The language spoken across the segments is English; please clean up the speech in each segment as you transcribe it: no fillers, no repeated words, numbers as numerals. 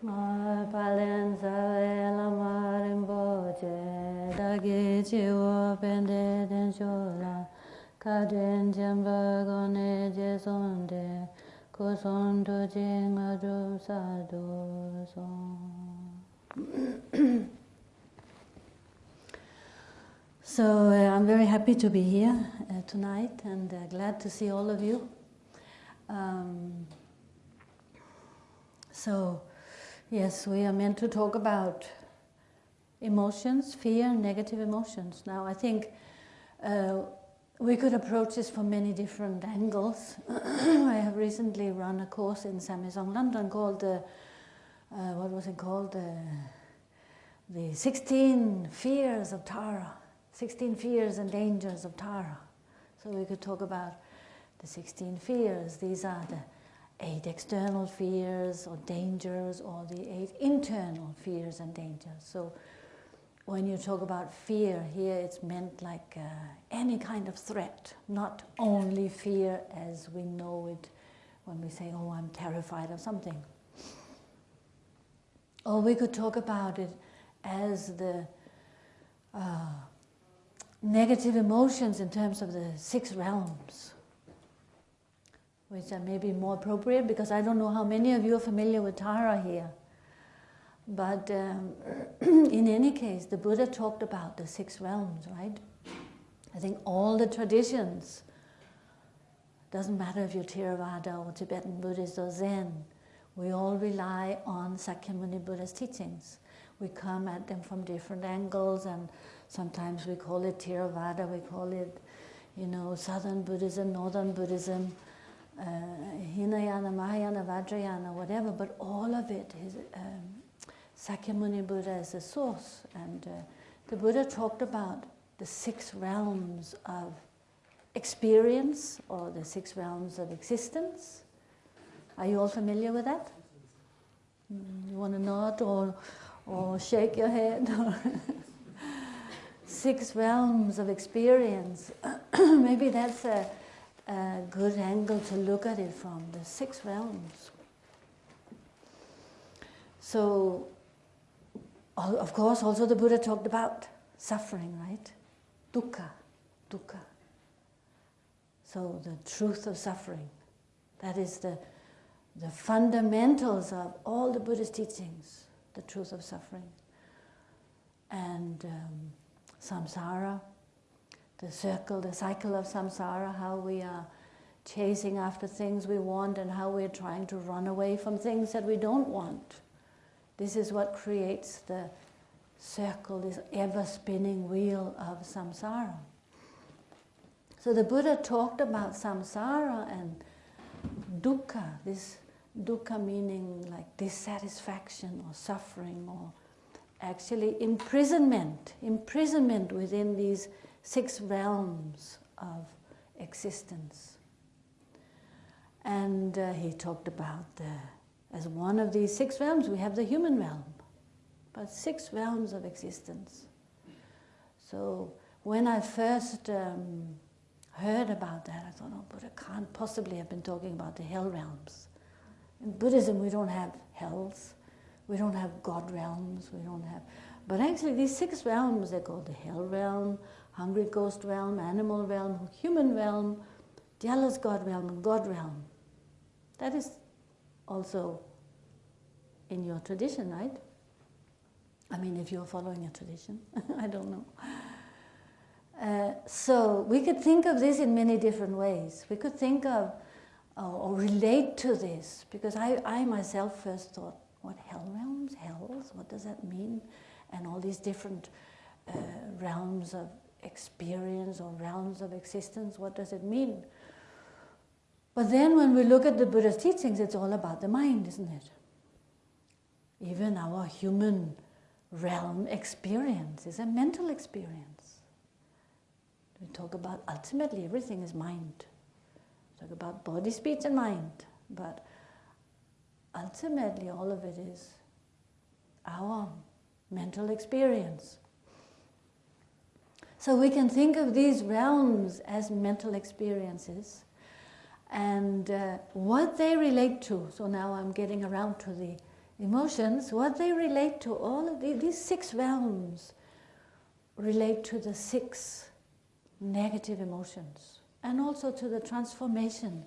Palen Sawe Lama Rinpoche Dagi Chiwo Pende Den Shola Kaden Jamba Gone Jesonde Koson To Jing Adu Sadu Son. So I'm very happy to be here tonight and glad to see all of you. Yes, we are meant to talk about emotions, fear, negative emotions. Now, I think we could approach this from many different angles. I have recently run a course in Samye Dzong London called, what was it called? The 16 Fears of Tara, 16 Fears and Dangers of Tara. So we could talk about the 16 fears. These are the 8 external fears or dangers, or the 8 internal fears and dangers. So when you talk about fear here, it's meant like any kind of threat, not only fear as we know it when we say, oh, I'm terrified of something. Or we could talk about it as the negative emotions in terms of the 6 realms, which are maybe more appropriate, because I don't know how many of you are familiar with Tara here. But in any case, the Buddha talked about the 6 realms, right? I think all the traditions, doesn't matter if you're Theravada or Tibetan Buddhist or Zen, we all rely on Sakyamuni Buddha's teachings. We come at them from different angles, and sometimes we call it Theravada, we call it, Southern Buddhism, Northern Buddhism, Hinayana, Mahayana, Vajrayana, whatever, but all of it is Sakyamuni Buddha as the source. And the Buddha talked about the 6 realms of experience, or the 6 realms of existence. Are you all familiar with that? You want to nod or shake your head? 6 realms of experience. Maybe that's a good angle to look at it from, the 6 realms. So, of course, also the Buddha talked about suffering, right? Dukkha. So the truth of suffering. That is the fundamentals of all the Buddhist teachings, the truth of suffering. And samsara, the cycle of samsara, how we are chasing after things we want and how we're trying to run away from things that we don't want. This is what creates the circle, this ever-spinning wheel of samsara. So the Buddha talked about samsara and dukkha, this dukkha meaning like dissatisfaction or suffering, or actually imprisonment within these 6 realms of existence. And he talked about as one of these 6 realms, we have the human realm, but 6 realms of existence. So when I first heard about that, I thought, oh, Buddha can't possibly have been talking about the hell realms. In Buddhism, we don't have hells, we don't have God realms, but actually these 6 realms, they're called the hell realm, hungry ghost realm, animal realm, human realm, jealous God realm, and God realm. That is also in your tradition, right? I mean, if you're following a tradition, I don't know. So we could think of this in many different ways. We could think of or relate to this, because I myself first thought, what, hell realms, hells, what does that mean? And all these different realms of experience or realms of existence, what does it mean? But then when we look at the Buddha's teachings, it's all about the mind, isn't it? Even our human realm experience is a mental experience. We talk about ultimately everything is mind. We talk about body, speech and mind, but ultimately all of it is our mental experience. So we can think of these realms as mental experiences, and what they relate to. So now I'm getting around to the emotions, what they relate to, all of these 6 realms relate to the 6 negative emotions, and also to the transformation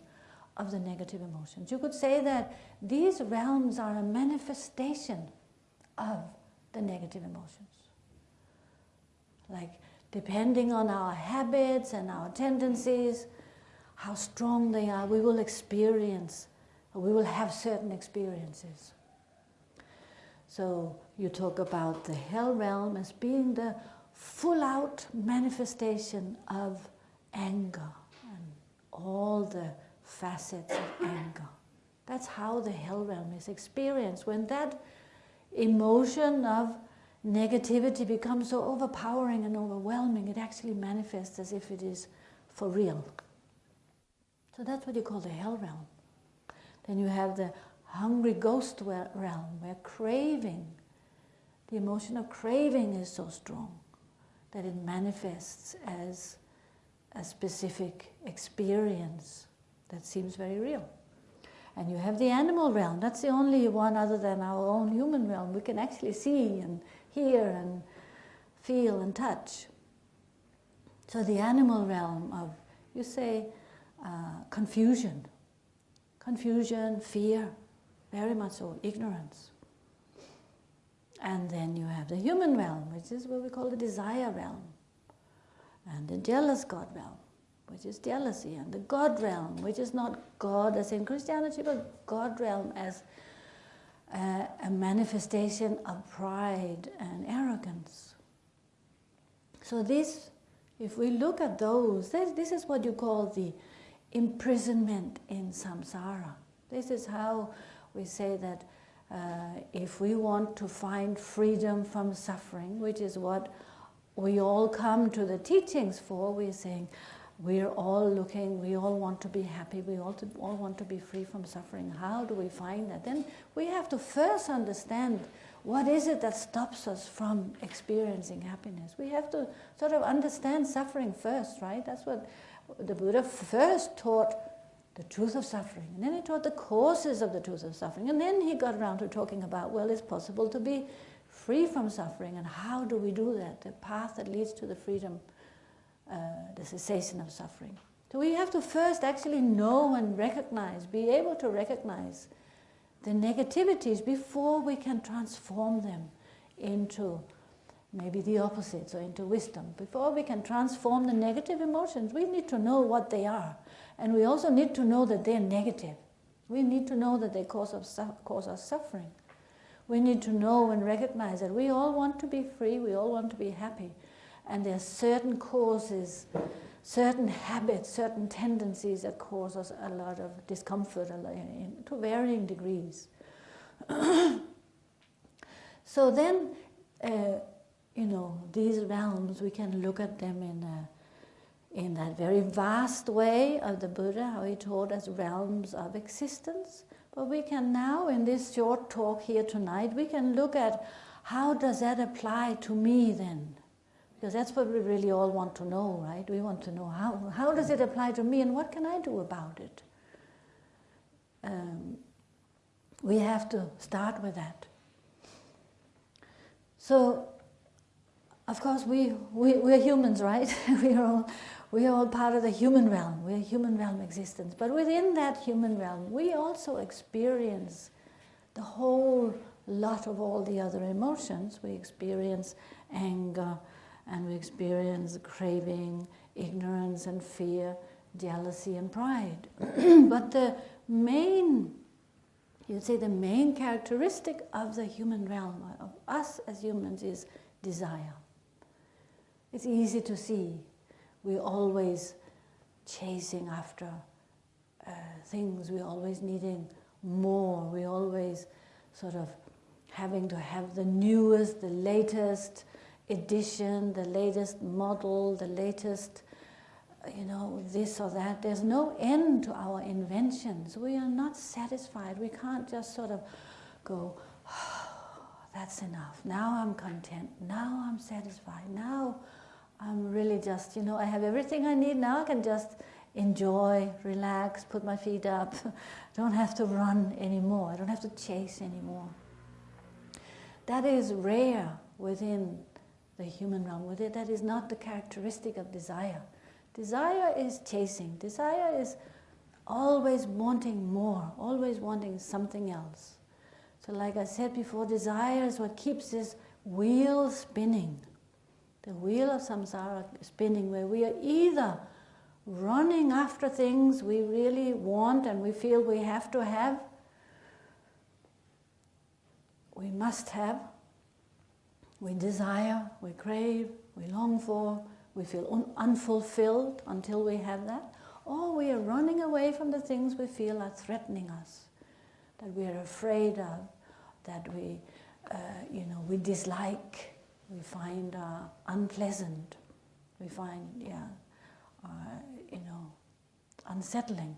of the negative emotions. You could say that these realms are a manifestation of the negative emotions. Like, depending on our habits and our tendencies, how strong they are, we will experience, or we will have certain experiences. So you talk about the hell realm as being the full-out manifestation of anger and all the facets of anger. That's how the hell realm is experienced. When that emotion of negativity becomes so overpowering and overwhelming, it actually manifests as if it is for real. So that's what you call the hell realm. Then you have the hungry ghost realm, where craving, the emotion of craving is so strong that it manifests as a specific experience that seems very real. And you have the animal realm. That's the only one other than our own human realm we can actually see and hear and feel and touch. So the animal realm of, you say, confusion, fear, very much so, ignorance. And then you have the human realm, which is what we call the desire realm, and the jealous God realm, which is jealousy, and the God realm, which is not God as in Christianity, but God realm as a manifestation of pride and arrogance. So this, if we look at those, this is what you call the imprisonment in samsara. This is how we say that if we want to find freedom from suffering, which is what we all come to the teachings for, we're saying we're all looking, we all want to be happy, we all want to be free from suffering. How do we find that? Then we have to first understand what is it that stops us from experiencing happiness. We have to sort of understand suffering first, right? That's what the Buddha first taught, the truth of suffering. And then he taught the causes of the truth of suffering. And then he got around to talking about, well, it's possible to be free from suffering. And how do we do that? The path that leads to the freedom, the cessation of suffering. So we have to first actually know and recognize, be able to recognize the negativities before we can transform them into maybe the opposites or into wisdom. Before we can transform the negative emotions, we need to know what they are. And we also need to know that they're negative. We need to know that they cause us suffering. We need to know and recognize that we all want to be free, we all want to be happy. And there are certain causes, certain habits, certain tendencies that cause us a lot of discomfort to varying degrees. So then, these realms, we can look at them in that very vast way of the Buddha, how he taught us realms of existence. But we can now, in this short talk here tonight, we can look at how does that apply to me then? Because that's what we really all want to know, right? We want to know how does it apply to me and what can I do about it? We have to start with that. So, of course, we're humans, right? We are all part of the human realm. We're human realm existence. But within that human realm, we also experience the whole lot of all the other emotions. We experience anger, and we experience craving, ignorance and fear, jealousy and pride. But the main characteristic of the human realm, of us as humans, is desire. It's easy to see. We're always chasing after things. We're always needing more. We're always sort of having to have the newest, the latest edition, the latest model, the latest, this or that. There's no end to our inventions. We are not satisfied. We can't just sort of go, that's enough. Now I'm content. Now I'm satisfied. Now I'm really just, I have everything I need. Now I can just enjoy, relax, put my feet up. Don't have to run anymore. I don't have to chase anymore. that is rare within the human realm. That is not the characteristic of desire. Desire is chasing. Desire is always wanting more, always wanting something else. So like I said before, desire is what keeps this wheel spinning. The wheel of samsara spinning, where we are either running after things we really want and we feel we have to have, we must have, we desire, we crave, we long for, we feel unfulfilled until we have that, or we are running away from the things we feel are threatening us, that we are afraid of, that we dislike, we find unpleasant, we find, unsettling.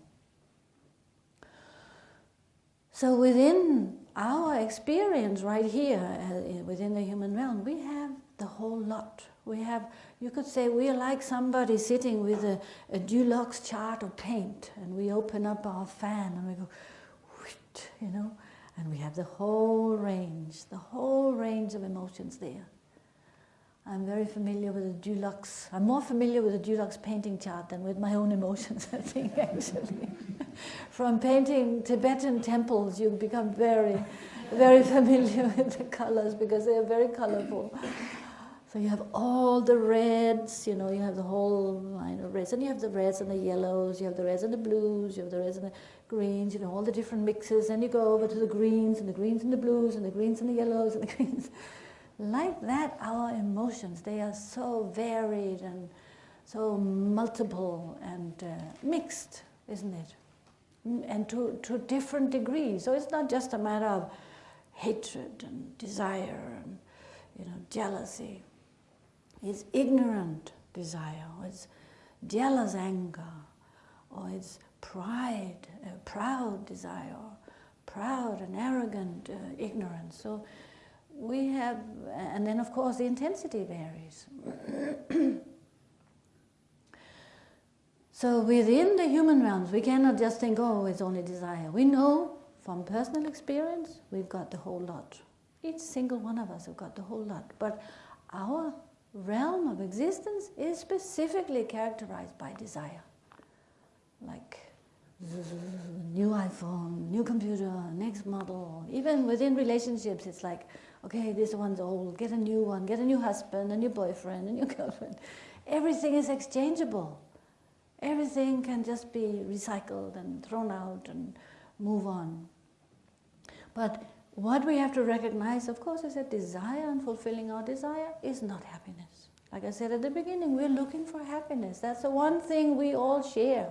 So within our experience right here, within the human realm, we have the whole lot. We have, you could say, we are like somebody sitting with a deluxe chart of paint, and we open up our fan and we go, and we have the whole range of emotions there. I'm very familiar with the deluxe. I'm more familiar with the deluxe painting chart than with my own emotions, I think, actually. From painting Tibetan temples, you become very, very familiar with the colors because they are very colorful. So you have all the reds, you have the whole line of reds, and you have the reds and the yellows, you have the reds and the blues, you have the reds and the greens, all the different mixes, and you go over to the greens and the greens and the blues and the greens and the yellows and the greens. Like that, our emotions, they are so varied and so multiple and mixed, isn't it? And to different degrees. So it's not just a matter of hatred and desire and jealousy. It's ignorant desire, or it's jealous anger, or it's pride, proud desire, or proud and arrogant ignorance. So we have, and then of course the intensity varies. So within the human realms, we cannot just think, oh, it's only desire. We know from personal experience, we've got the whole lot. Each single one of us have got the whole lot. But our realm of existence is specifically characterized by desire. Like new iPhone, new computer, next model. Even within relationships, it's like, okay, this one's old, get a new one, get a new husband, a new boyfriend, a new girlfriend. Everything is exchangeable. Everything can just be recycled and thrown out and move on. But what we have to recognize, of course, is that desire and fulfilling our desire is not happiness. Like I said at the beginning, we're looking for happiness. That's the one thing we all share.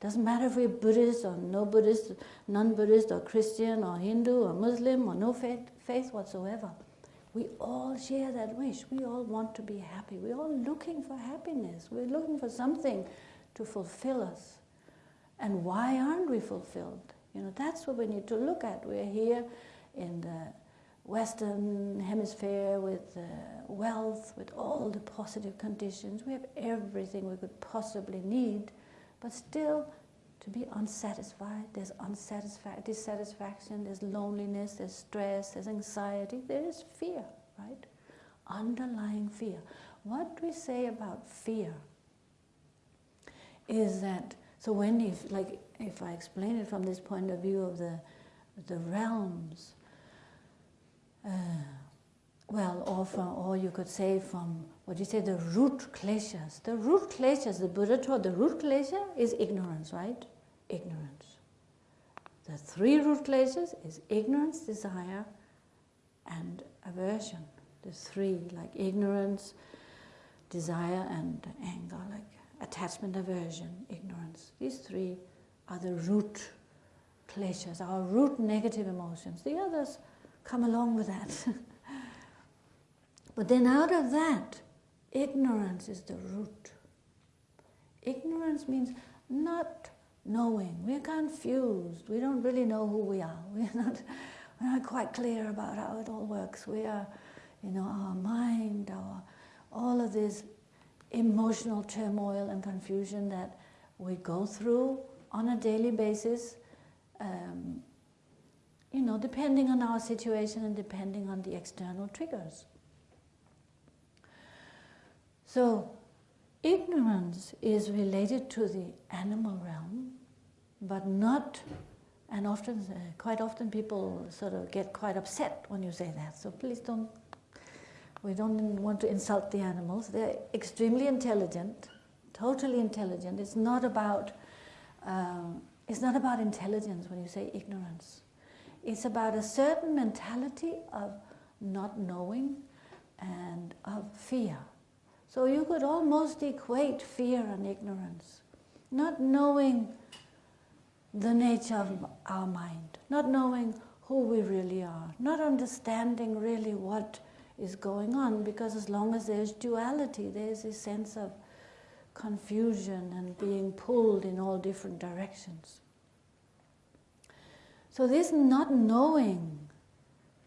Doesn't matter if we're Buddhist or no Buddhist, non-Buddhist or Christian or Hindu or Muslim or no faith whatsoever. We all share that wish. We all want to be happy. We're all looking for happiness. We're looking for something to fulfill us. And why aren't we fulfilled? That's what we need to look at. We're here in the Western hemisphere with wealth, with all the positive conditions. We have everything we could possibly need, but still to be unsatisfied. There's dissatisfaction, there's loneliness, there's stress, there's anxiety, there is fear, right? Underlying fear. What we say about fear is that, so if I explain it from this point of view of the realms, or you could say from, the root kleshas. The root kleshas, the Buddha taught, the root klesha is ignorance, right? Ignorance. The three root kleshas is ignorance, desire, and aversion. The three, like ignorance, desire, and anger, like attachment, aversion, ignorance. These three are the root kleshas, our root negative emotions. The others come along with that. But then out of that, ignorance is the root. Ignorance means not knowing. We're confused. We don't really know who we are. We're not quite clear about how it all works. We are, our mind, all of this emotional turmoil and confusion that we go through on a daily basis. depending on our situation and depending on the external triggers. So, ignorance is related to the animal realm, but not, and quite often people sort of get quite upset when you say that. So please we don't want to insult the animals. They're extremely intelligent, totally intelligent. It's not about intelligence when you say ignorance. It's about a certain mentality of not knowing and of fear. So you could almost equate fear and ignorance. Not knowing the nature of our mind, not knowing who we really are, not understanding really what is going on, because as long as there's duality, there's a sense of confusion and being pulled in all different directions. So this not knowing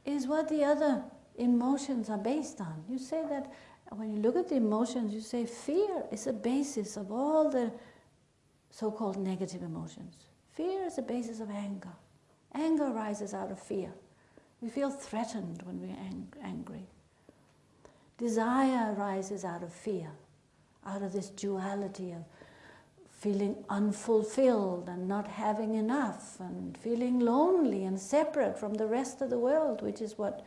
is what the other emotions are based on. You say that when you look at the emotions, you say fear is a basis of all the so-called negative emotions. Fear is the basis of anger. Anger arises out of fear. We feel threatened when we're angry. Desire arises out of fear, out of this duality of feeling unfulfilled and not having enough and feeling lonely and separate from the rest of the world, which is what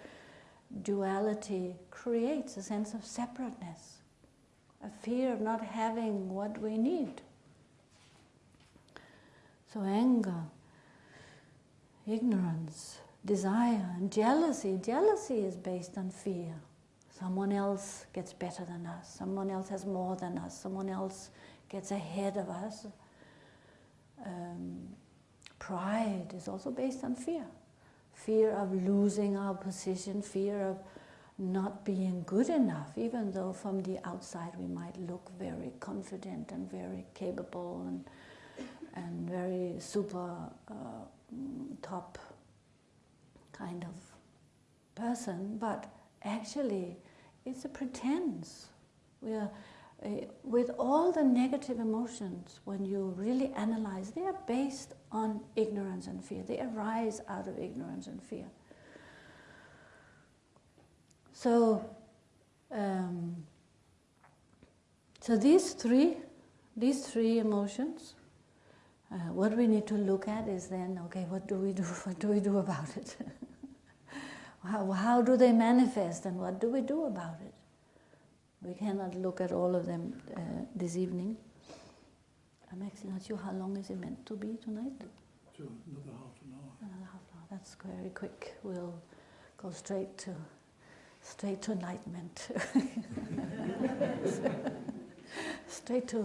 duality creates, a sense of separateness, a fear of not having what we need. So anger, ignorance, desire, and jealousy. Jealousy is based on fear. Someone else gets better than us. Someone else has more than us. Someone else gets ahead of us. Pride is also based on fear. Fear of losing our position, fear of not being good enough, even though from the outside we might look very confident and very capable and very super top kind of person, but actually it's a pretense. We are, with all the negative emotions, when you really analyze, they are based on ignorance and fear. They arise out of ignorance and fear. So, so these three emotions, what we need to look at is then, okay, what do we do? What do we do about it? How do they manifest, and what do we do about it? We cannot look at all of them this evening. I'm actually not sure how long is it meant to be tonight? Sure, another half an hour. Another half an hour. That's very quick. We'll go straight to enlightenment. Straight to,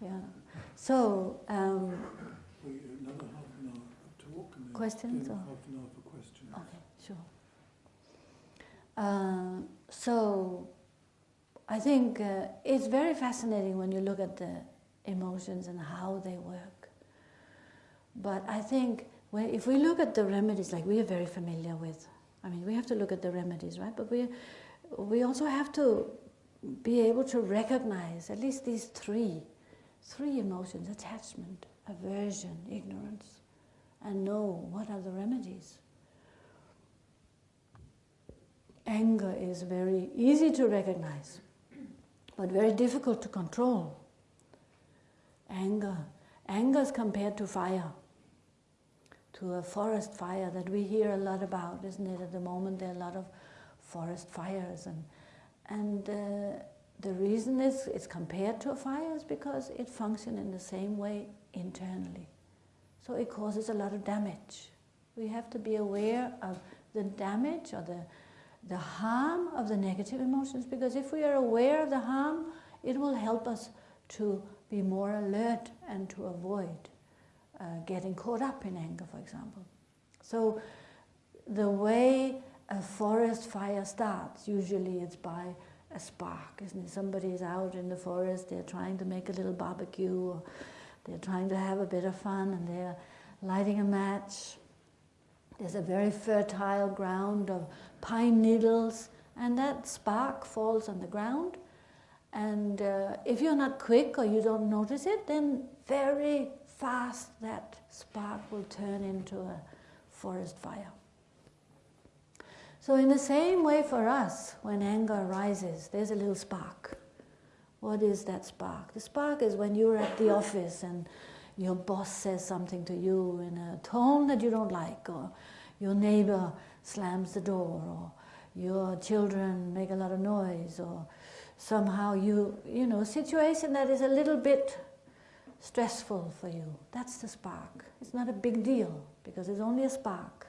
yeah. So, another half an hour of talk and then questions? half an hour for questions. Okay, sure. So, I think it's very fascinating when you look at the emotions and how they work. But I think if we look at the remedies, like we are very familiar with, we have to look at the remedies, right? But we also have to be able to recognize at least these three emotions: attachment, aversion, ignorance, and know what are the remedies. Anger is very easy to recognize, but very difficult to control. Anger is compared to fire, to a forest fire that we hear a lot about, isn't it? At the moment there are a lot of forest fires, and the reason it's compared to a fire is because it functions in the same way internally. So it causes a lot of damage. We have to be aware of the damage or the harm of the negative emotions, because if we are aware of the harm, it will help us to be more alert and to avoid getting caught up in anger, for example. So the way a forest fire starts, usually it's by a spark, isn't it? Somebody's out in the forest, they're trying to make a little barbecue, or they're trying to have a bit of fun, and they're lighting a match. There's a very fertile ground of pine needles, and that spark falls on the ground. And if you're not quick or you don't notice it, then very fast that spark will turn into a forest fire. So in the same way for us, when anger arises, there's a little spark. What is that spark? The spark is when you're at the office and your boss says something to you in a tone that you don't like, or your neighbor slams the door, or your children make a lot of noise, or somehow a situation that is a little bit stressful for you. That's the spark. It's not a big deal because it's only a spark.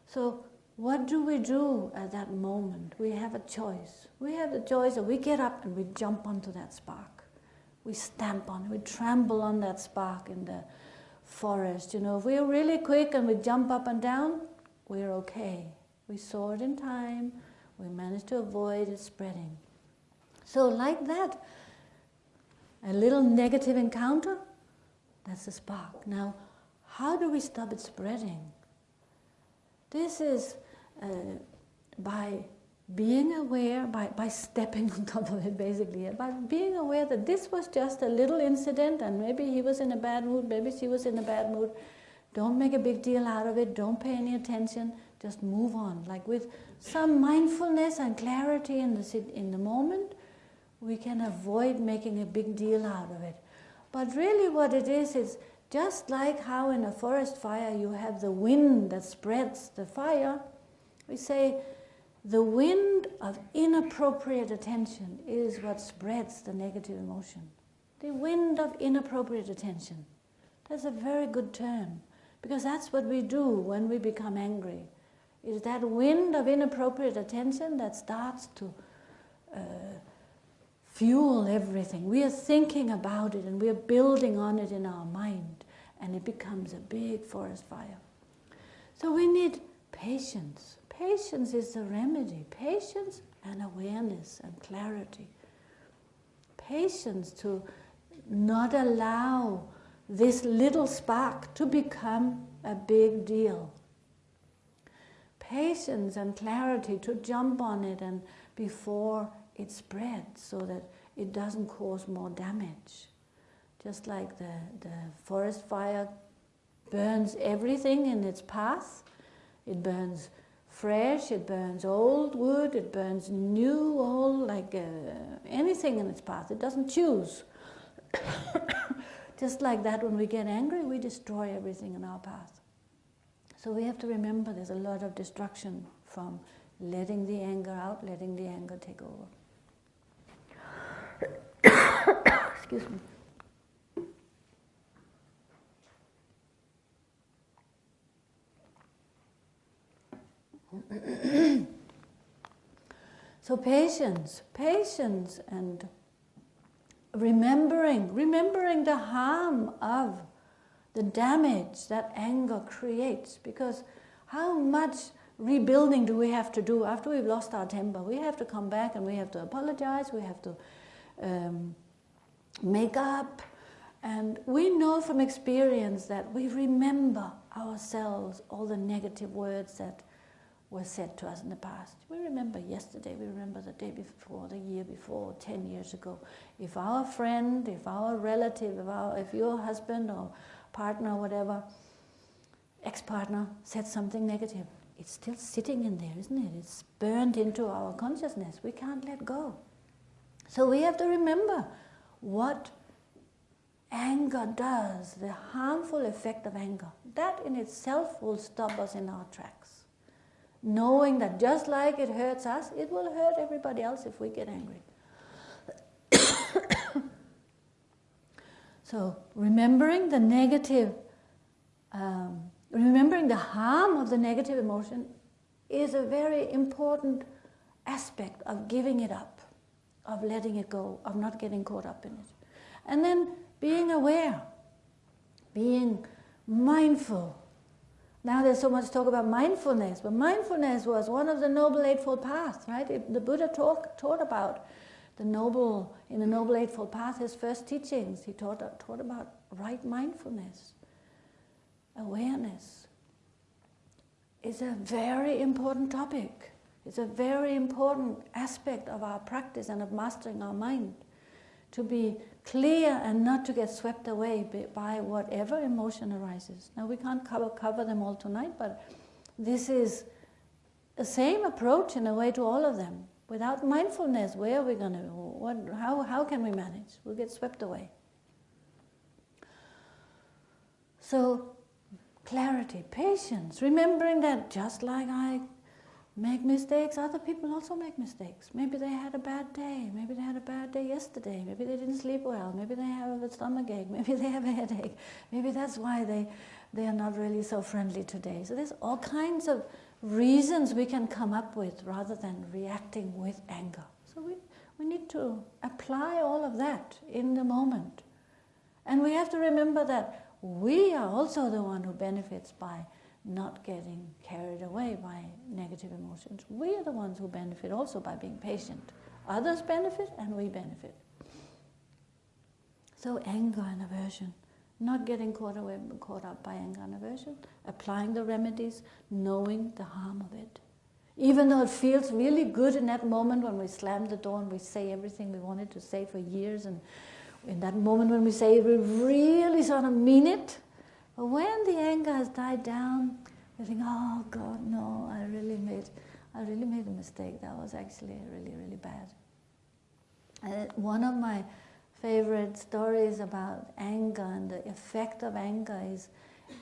So what do we do at that moment? We have a choice. We have the choice that we get up and we jump onto that spark. We stamp on it, we trample on that spark in the forest. If we're really quick and we jump up and down, we're okay. We saw it in time, we managed to avoid it spreading. So like that, a little negative encounter, that's the spark. Now, how do we stop it spreading? This is by being aware, by stepping on top of it basically, by being aware that this was just a little incident and maybe he was in a bad mood, maybe she was in a bad mood. Don't make a big deal out of it, don't pay any attention, just move on. Like with some mindfulness and clarity in the moment, we can avoid making a big deal out of it. But really what it is just like how in a forest fire you have the wind that spreads the fire. We say the wind of inappropriate attention is what spreads the negative emotion. The wind of inappropriate attention. That's a very good term, because that's what we do when we become angry. It is that wind of inappropriate attention that starts to fuel everything. We are thinking about it and we are building on it in our mind, and it becomes a big forest fire. So we need patience. Patience is the remedy. Patience and awareness and clarity. Patience to not allow this little spark to become a big deal. Patience and clarity to jump on it and before it spreads so that it doesn't cause more damage. Just like the forest fire burns everything in its path. It burns fresh, it burns old wood, it burns new, old, like anything in its path. It doesn't choose. Just like that, when we get angry, we destroy everything in our path. So we have to remember there's a lot of destruction from letting the anger out, letting the anger take over. Excuse me. So patience and remembering the harm of the damage that anger creates, because how much rebuilding do we have to do after we've lost our temper? We have to come back and we have to apologize, we have to make up, and we know from experience that we remember ourselves all the negative words that were said to us in the past. We remember yesterday, we remember the day before, the year before, 10 years ago. If our friend, if our relative, if your husband or partner or whatever, ex-partner, said something negative, it's still sitting in there, isn't it? It's burned into our consciousness. We can't let go. So we have to remember what anger does, the harmful effect of anger. That in itself will stop us in our tracks. Knowing that just like it hurts us, it will hurt everybody else if we get angry. So remembering the negative, remembering the harm of the negative emotion is a very important aspect of giving it up, of letting it go, of not getting caught up in it. And then being aware, being mindful. Now there's so much talk about mindfulness, but mindfulness was one of the Noble Eightfold Paths, right? The Buddha taught about in the Noble Eightfold Path, his first teachings, he taught about right mindfulness. Awareness is a very important topic. It's a very important aspect of our practice and of mastering our mind. to be clear and not to get swept away by whatever emotion arises. Now we can't cover them all tonight, but this is the same approach in a way to all of them. Without mindfulness, where are we going to, how can we manage? We'll get swept away. So, clarity, patience, remembering that just like I make mistakes, other people also make mistakes. Maybe they had a bad day, maybe they had a bad day yesterday, maybe they didn't sleep well, maybe they have a stomachache, maybe they have a headache, maybe that's why they are not really so friendly today. So there's all kinds of reasons we can come up with rather than reacting with anger. So we need to apply all of that in the moment. And we have to remember that we are also the one who benefits by not getting carried away by negative emotions. We are the ones who benefit also by being patient. Others benefit and we benefit. So anger and aversion, not getting caught up by anger and aversion, applying the remedies, knowing the harm of it. Even though it feels really good in that moment when we slam the door and we say everything we wanted to say for years, and in that moment when we say it, we really sort of mean it. But when the anger has died down, we think, oh God, no, I really made a mistake. That was actually really, really bad. One of my favorite stories about anger and the effect of anger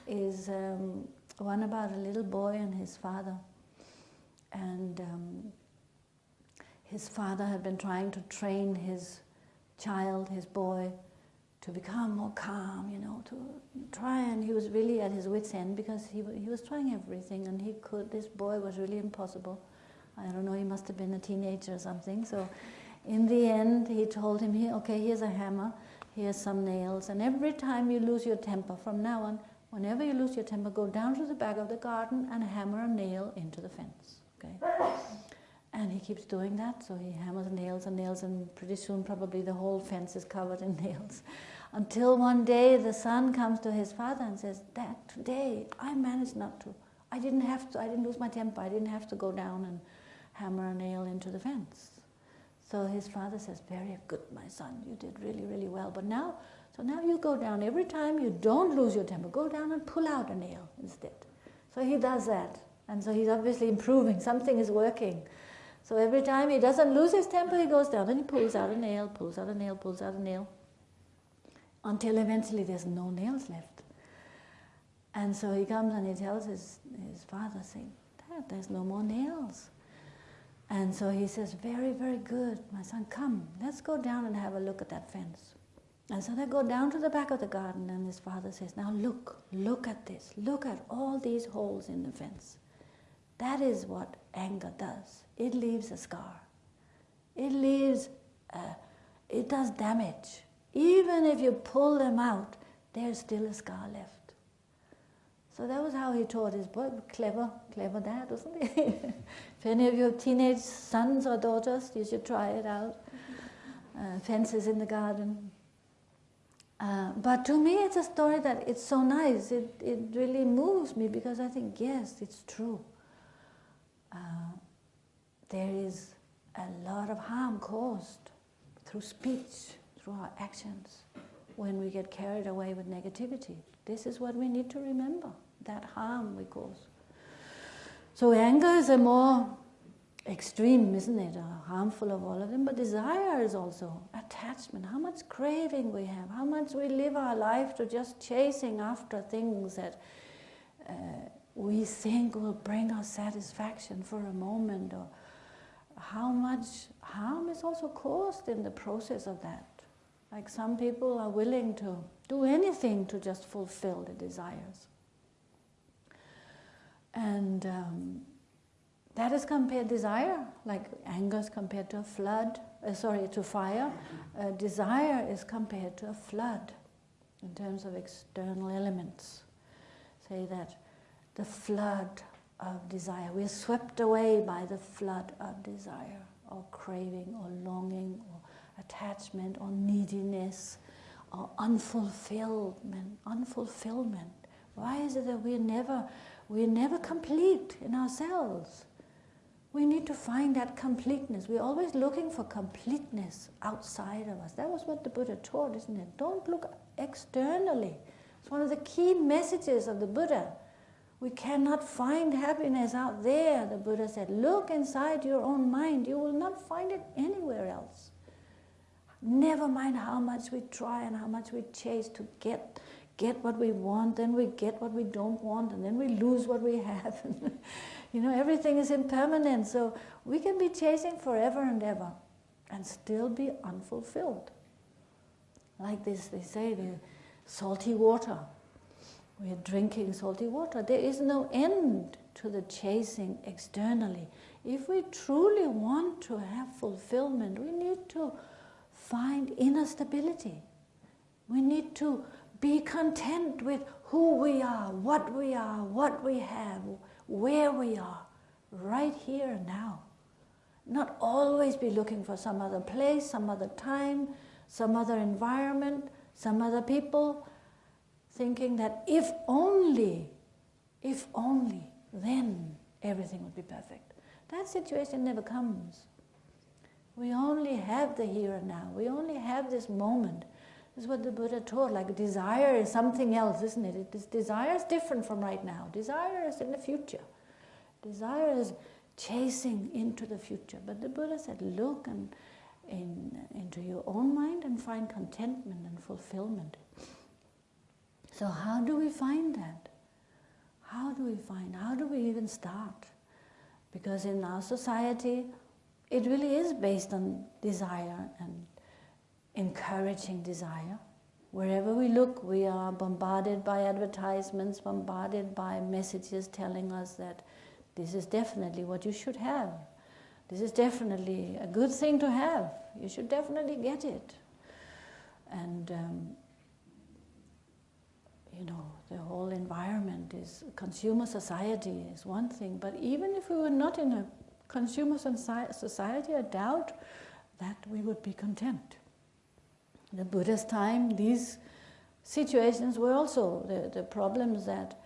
is one about a little boy and his father. And his father had been trying to train his child, his boy, to become more calm, to try, and he was really at his wit's end because he was trying everything and he could. This boy was really impossible. I don't know, he must have been a teenager or something. So in the end, he told him, here's a hammer, here's some nails, and every time you lose your temper, from now on, whenever you lose your temper, go down to the back of the garden and hammer a nail into the fence. Okay? And he keeps doing that, so he hammers nails and nails, and pretty soon probably the whole fence is covered in nails. Until one day the son comes to his father and says, Dad, today I managed not to. I didn't lose my temper, I didn't have to go down and hammer a nail into the fence. So his father says, very good, my son, you did really, really well. But now you go down, every time you don't lose your temper, go down and pull out a nail instead. So he does that, and so he's obviously improving, something is working. So every time he doesn't lose his temper, he goes down and he pulls out a nail, pulls out a nail, pulls out a nail, until eventually there's no nails left. And so he comes and he tells his father, saying, Dad, there's no more nails. And so he says, very, very good, my son, come, let's go down and have a look at that fence. And so they go down to the back of the garden, and his father says, now look at this, look at all these holes in the fence. That is what anger does. It leaves a scar. It does damage. Even if you pull them out, there's still a scar left. So that was how he taught his boy. Clever dad, wasn't he? If any of you have teenage sons or daughters, you should try it out. Fences in the garden. But to me it's a story that it's so nice. It really moves me because I think, yes, it's true. There is a lot of harm caused through speech, through our actions, when we get carried away with negativity. This is what we need to remember, that harm we cause. So anger is a more extreme, isn't it? Harmful of all of them, but desire is also attachment. How much craving we have, how much we live our life to just chasing after things that we think will bring us satisfaction for a moment, or how much harm is also caused in the process of that. Like some people are willing to do anything to just fulfill the desires. And that is compared, desire, like anger is compared to a flood, to fire. Desire is compared to a flood in terms of external elements. Say that the flood of desire, we are swept away by the flood of desire, or craving, or longing, or attachment, or neediness, or unfulfillment. Why is it that we're never complete in ourselves? We need to find that completeness. We're always looking for completeness outside of us. That was what the Buddha taught, isn't it? Don't look externally. It's one of the key messages of the Buddha. We cannot find happiness out there, the Buddha said. Look inside your own mind. You will not find it anywhere else. Never mind how much we try and how much we chase to get what we want, then we get what we don't want, and then we lose what we have. Everything is impermanent, so we can be chasing forever and ever and still be unfulfilled. Like this, they say, the salty water. We are drinking salty water. There is no end to the chasing externally. If we truly want to have fulfillment, we need to find inner stability. We need to be content with who we are, what we have, where we are, right here and now. Not always be looking for some other place, some other time, some other environment, some other people, thinking that if only, then everything would be perfect. That situation never comes. We only have the here and now. We only have this moment. This is what the Buddha taught, like desire is something else, isn't it? Desire is different from right now. Desire is in the future. Desire is chasing into the future. But the Buddha said, look into your own mind and find contentment and fulfillment. So how do we find that? How do we even start? Because in our society, it really is based on desire and encouraging desire. Wherever we look, we are bombarded by advertisements, bombarded by messages telling us that this is definitely what you should have. This is definitely a good thing to have. You should definitely get it. And the whole environment is consumer society is one thing, but even if we were not in a consumer society, I doubt that we would be content. In the Buddha's time, these situations were also the problems that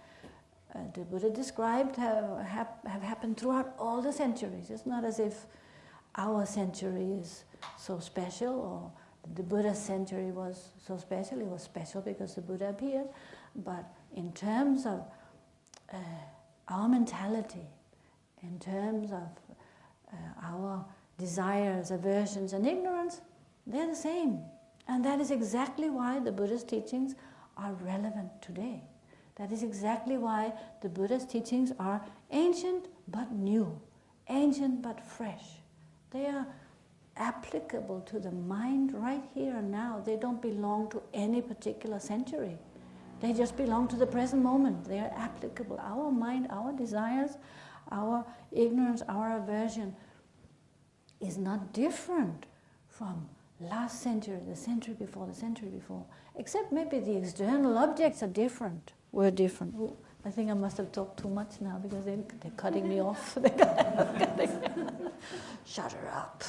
the Buddha described have happened throughout all the centuries. It's not as if our century is so special or the Buddha's century was so special. It was special because the Buddha appeared. But in terms of our mentality, in terms of our desires, aversions and ignorance, they're the same. And that is exactly why the Buddha's teachings are relevant today. That is exactly why the Buddha's teachings are ancient but new, ancient but fresh. They are applicable to the mind right here and now. They don't belong to any particular century. They just belong to the present moment. They are applicable. Our mind, our desires, our ignorance, our aversion is not different from last century, the century before, except maybe the external objects are different. We're different. Ooh, I think I must have talked too much now because they're cutting me off. Shut her up.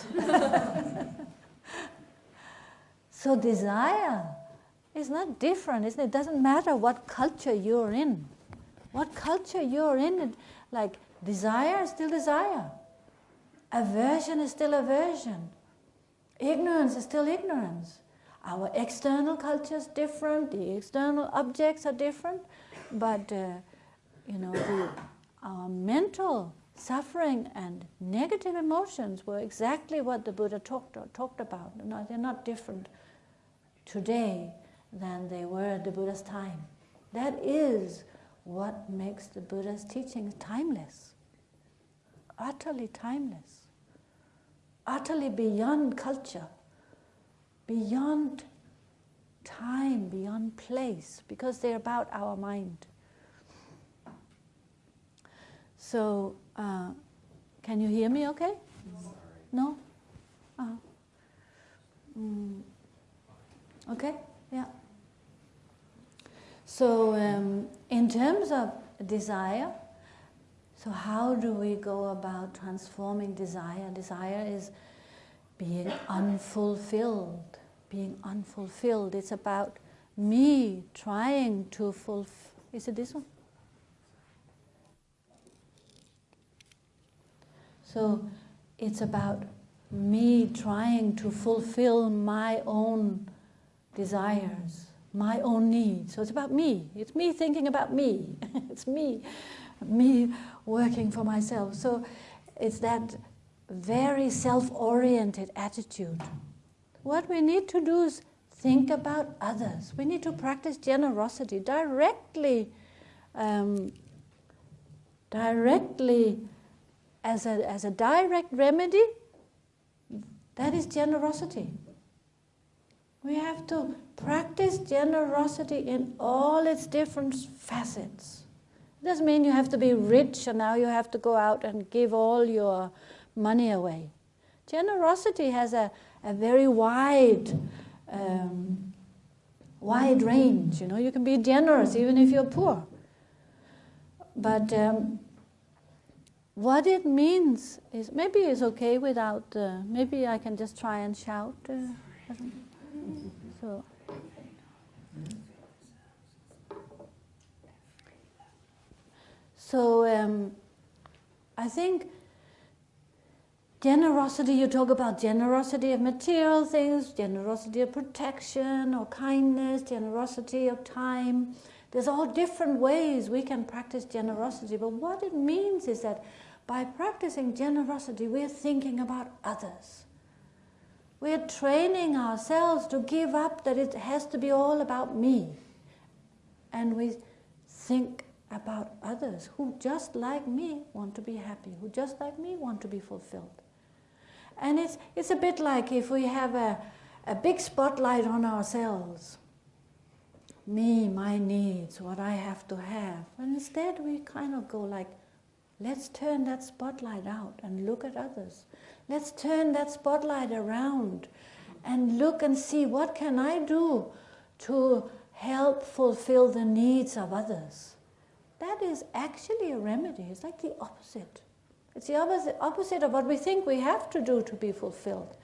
So desire is not different, isn't it? It doesn't matter what culture you're in. What culture you're in, like desire is still desire. Aversion is still aversion. Ignorance is still ignorance. Our external culture is different, the external objects are different, but our mental suffering and negative emotions were exactly what the Buddha talked about. No, they're not different today than they were at the Buddha's time. That is what makes the Buddha's teachings timeless, utterly timeless. Utterly beyond culture, beyond time, beyond place, because they're about our mind. So, can you hear me okay? No? Okay, yeah. So, in terms of desire, so how do we go about transforming desire? Desire is being unfulfilled. Being unfulfilled. It's about me trying to fulfill. Is it this one? So it's about me trying to fulfill my own desires, my own needs. So it's about me. It's me thinking about me. It's me working for myself. So it's that very self-oriented attitude. What we need to do is think about others. We need to practice generosity directly as a direct remedy. That is generosity. We have to practice generosity in all its different facets. It doesn't mean you have to be rich and now you have to go out and give all your money away. Generosity has a very wide range. You know, you can be generous even if you're poor. But what it means is, maybe it's okay without, maybe I can just try and shout. So I think generosity, you talk about generosity of material things, generosity of protection or kindness, generosity of time. There's all different ways we can practice generosity, but what it means is that by practicing generosity, we're thinking about others. We're training ourselves to give up that it has to be all about me. And we think about others who, just like me, want to be happy, who, just like me, want to be fulfilled. And it's a bit like if we have a big spotlight on ourselves. Me, my needs, what I have to have. And instead we kind of go like, let's turn that spotlight out and look at others. Let's turn that spotlight around and look and see what can I do to help fulfill the needs of others. That is actually a remedy. It's like the opposite. It's the opposite of what we think we have to do to be fulfilled.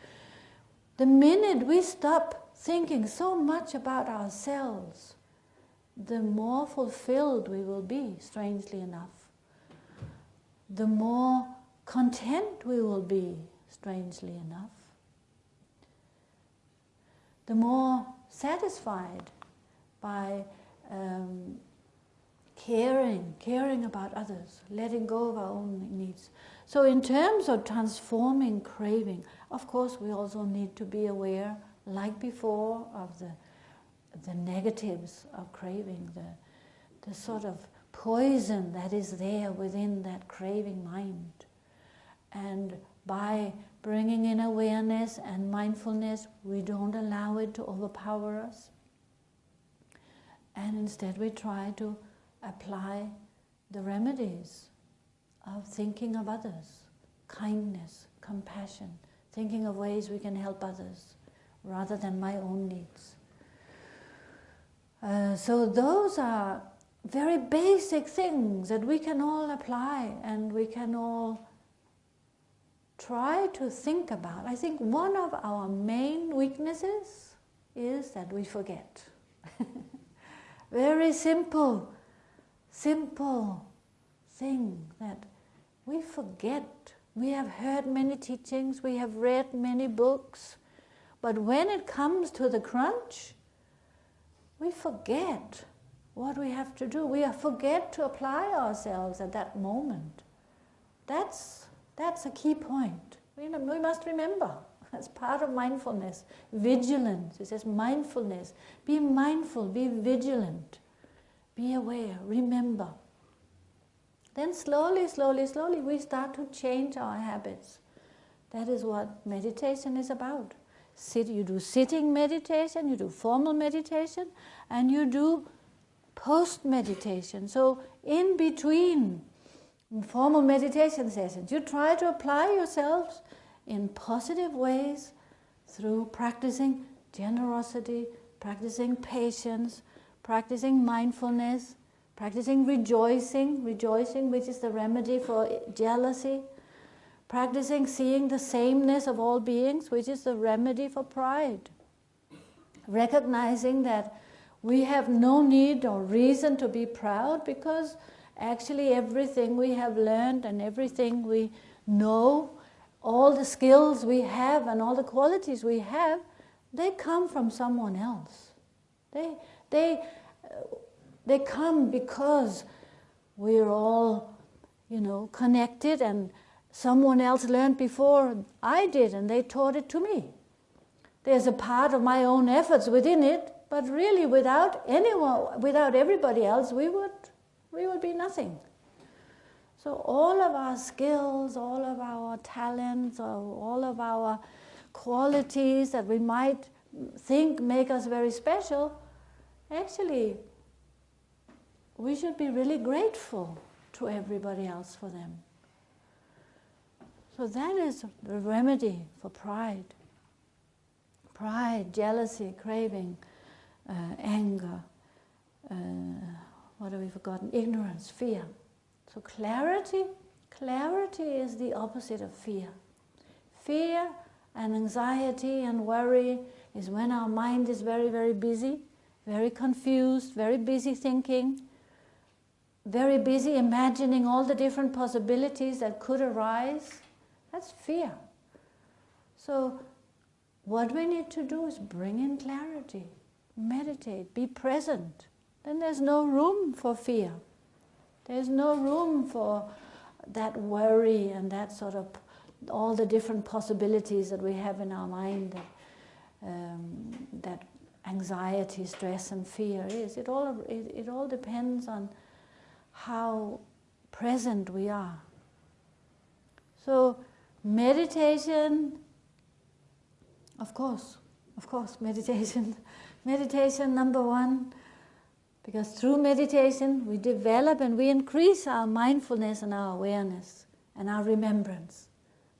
The minute we stop thinking so much about ourselves, the more fulfilled we will be, strangely enough. The more content we will be, strangely enough. The more satisfied by caring about others, letting go of our own needs. So in terms of transforming craving, of course we also need to be aware, like before, of the negatives of craving, the sort of poison that is there within that craving mind. And by bringing in awareness and mindfulness, we don't allow it to overpower us. And instead we try to apply the remedies of thinking of others, kindness, compassion, thinking of ways we can help others rather than my own needs. So those are very basic things that we can all apply and we can all try to think about. I think one of our main weaknesses is that we forget. Very simple thing that we forget. We have heard many teachings, we have read many books, but when it comes to the crunch, we forget what we have to do. We forget to apply ourselves at that moment. That's a key point. We must remember. That's part of mindfulness. Vigilance. It says mindfulness. Be mindful, be vigilant, be aware, remember. Then slowly, we start to change our habits. That is what meditation is about. You do sitting meditation, you do formal meditation, and you do post-meditation. So in between formal meditation sessions, you try to apply yourselves in positive ways through practicing generosity, practicing patience, practicing mindfulness, practicing rejoicing which is the remedy for jealousy, practicing seeing the sameness of all beings, which is the remedy for pride, recognizing that we have no need or reason to be proud because actually everything we have learned and everything we know all the skills we have and all the qualities we have, they come from someone else. They come because we're all, connected, and someone else learned before I did, and they taught it to me. There's a part of my own efforts within it, but really without anyone, without everybody else, we would be nothing. So all of our skills, all of our talents, or all of our qualities that we might think make us very special, actually, we should be really grateful to everybody else for them. So that is the remedy for pride. Pride, jealousy, craving, anger, what have we forgotten? Ignorance, fear. So clarity is the opposite of fear. Fear and anxiety and worry is when our mind is very, very busy, very confused, very busy thinking, very busy imagining all the different possibilities that could arise. That's fear. So what we need to do is bring in clarity, meditate, be present. Then there's no room for fear. There's no room for that worry and that sort of all the different possibilities that we have in our mind, that anxiety, stress and fear is. It all depends on how present we are. So meditation, of course, meditation. Meditation, number one, because through meditation we develop and we increase our mindfulness and our awareness and our remembrance.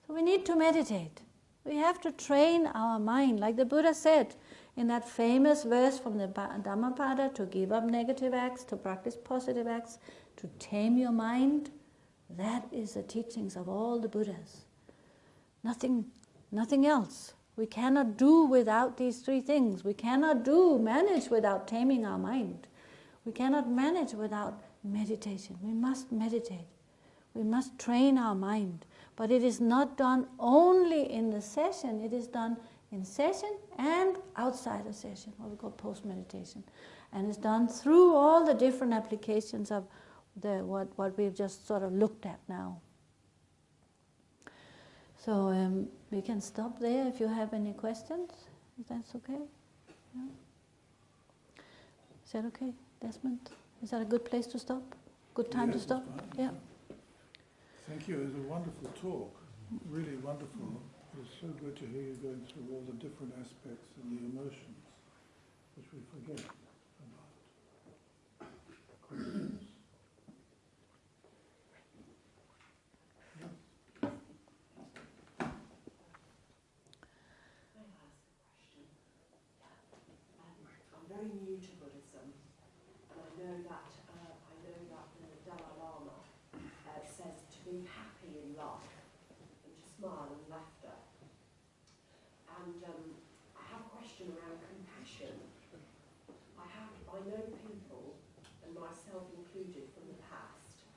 So we need to meditate. We have to train our mind, like the Buddha said in that famous verse from the Dhammapada, to give up negative acts, to practice positive acts, to tame your mind. That is the teachings of all the Buddhas. Nothing else. We cannot do without these three things. We cannot manage without taming our mind. We cannot manage without meditation. We must meditate. We must train our mind. But it is not done only in the session. It is done in session and outside of session, what we call post-meditation. And it's done through all the different applications of what we've just sort of looked at now. So we can stop there if you have any questions, if that's okay. Yeah. Is that okay, Desmond? Is that a good place to stop? Good time to stop? Yeah. Thank you. It was a wonderful talk. Really wonderful. It was so good to hear you going through all the different aspects and the emotions, which we forget about. Questions? Very new to Buddhism, and I know that the Dalai Lama says to be happy in life and to smile and laughter. And I have a question around compassion. I know people, and myself included from the past,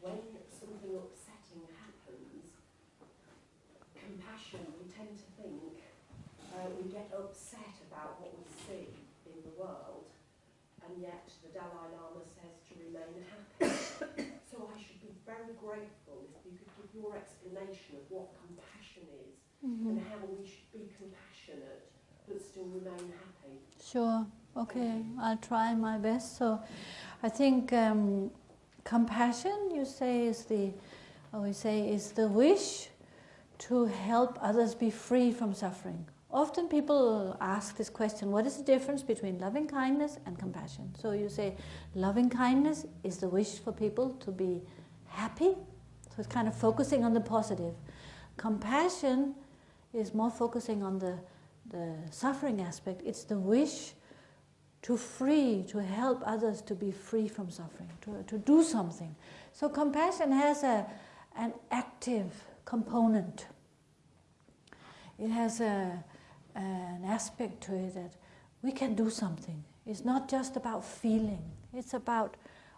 when something upsetting happens, compassion, we tend to think we get upset about what we see in the world, and yet the Dalai Lama says to remain happy. So I should be very grateful if you could give your explanation of what compassion is, and how we should be compassionate but still remain happy. Sure. Okay. I'll try my best. So I think compassion, you say, is the wish to help others be free from suffering. Often people ask this question, what is the difference between loving kindness and compassion? So you say loving kindness is the wish for people to be happy, so it's kind of focusing on the positive. Compassion is more focusing on the suffering aspect. It's the wish to help others to be free from suffering, to do something. So compassion has an active component. It has an aspect to it that we can do something. It's not just about feeling. It's about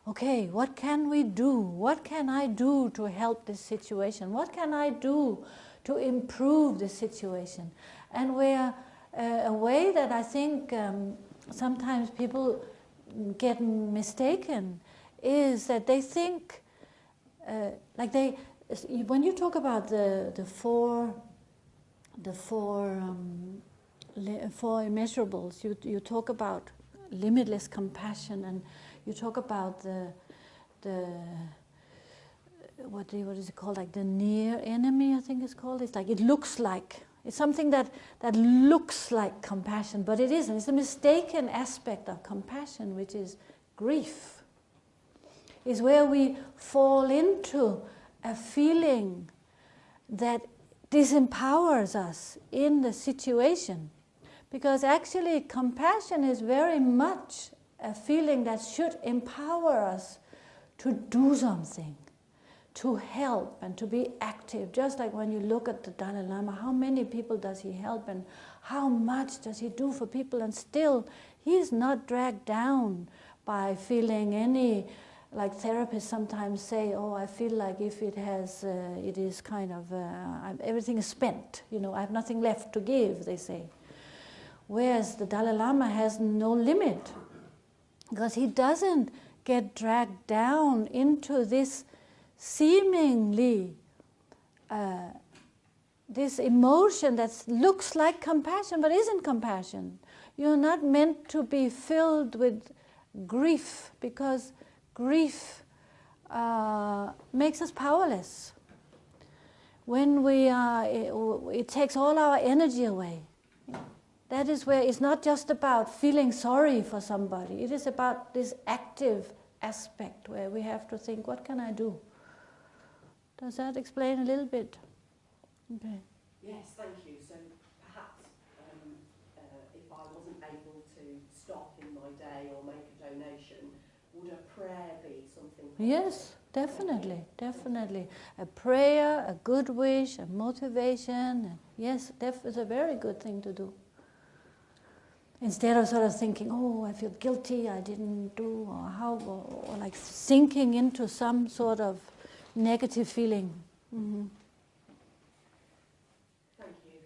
okay, what can we do? What can I do to help this situation? What can I do to improve this situation? And where a way that I think sometimes people get mistaken is that they think, when you talk about the four immeasurables, you talk about limitless compassion, and you talk about the what is it called, like the near enemy, I think it's called. It's like it's something that looks like compassion, but it isn't. It's a mistaken aspect of compassion, which is grief. Is where we fall into a feeling that disempowers us in the situation. Because actually compassion is very much a feeling that should empower us to do something, to help and to be active. Just like when you look at the Dalai Lama, how many people does he help and how much does he do for people, and still he's not dragged down by feeling any, like therapists sometimes say, oh, I feel like if it is kind of, everything is spent, I have nothing left to give, they say. Whereas the Dalai Lama has no limit, because he doesn't get dragged down into this seemingly, this emotion that looks like compassion but isn't compassion. You're not meant to be filled with grief, because grief makes us powerless. When it takes all our energy away. That is where it's not just about feeling sorry for somebody. It is about this active aspect where we have to think, what can I do? Does that explain a little bit? Okay. Yes, thank you. So perhaps if I wasn't able to stop in my day or make a donation, would a prayer be something? Yes, definitely, definitely. A prayer, a good wish, a motivation. Yes, it's a very good thing to do. Instead of sort of thinking, oh, I feel guilty, I didn't do, or like sinking into some sort of negative feeling. Mm-hmm. Thank you.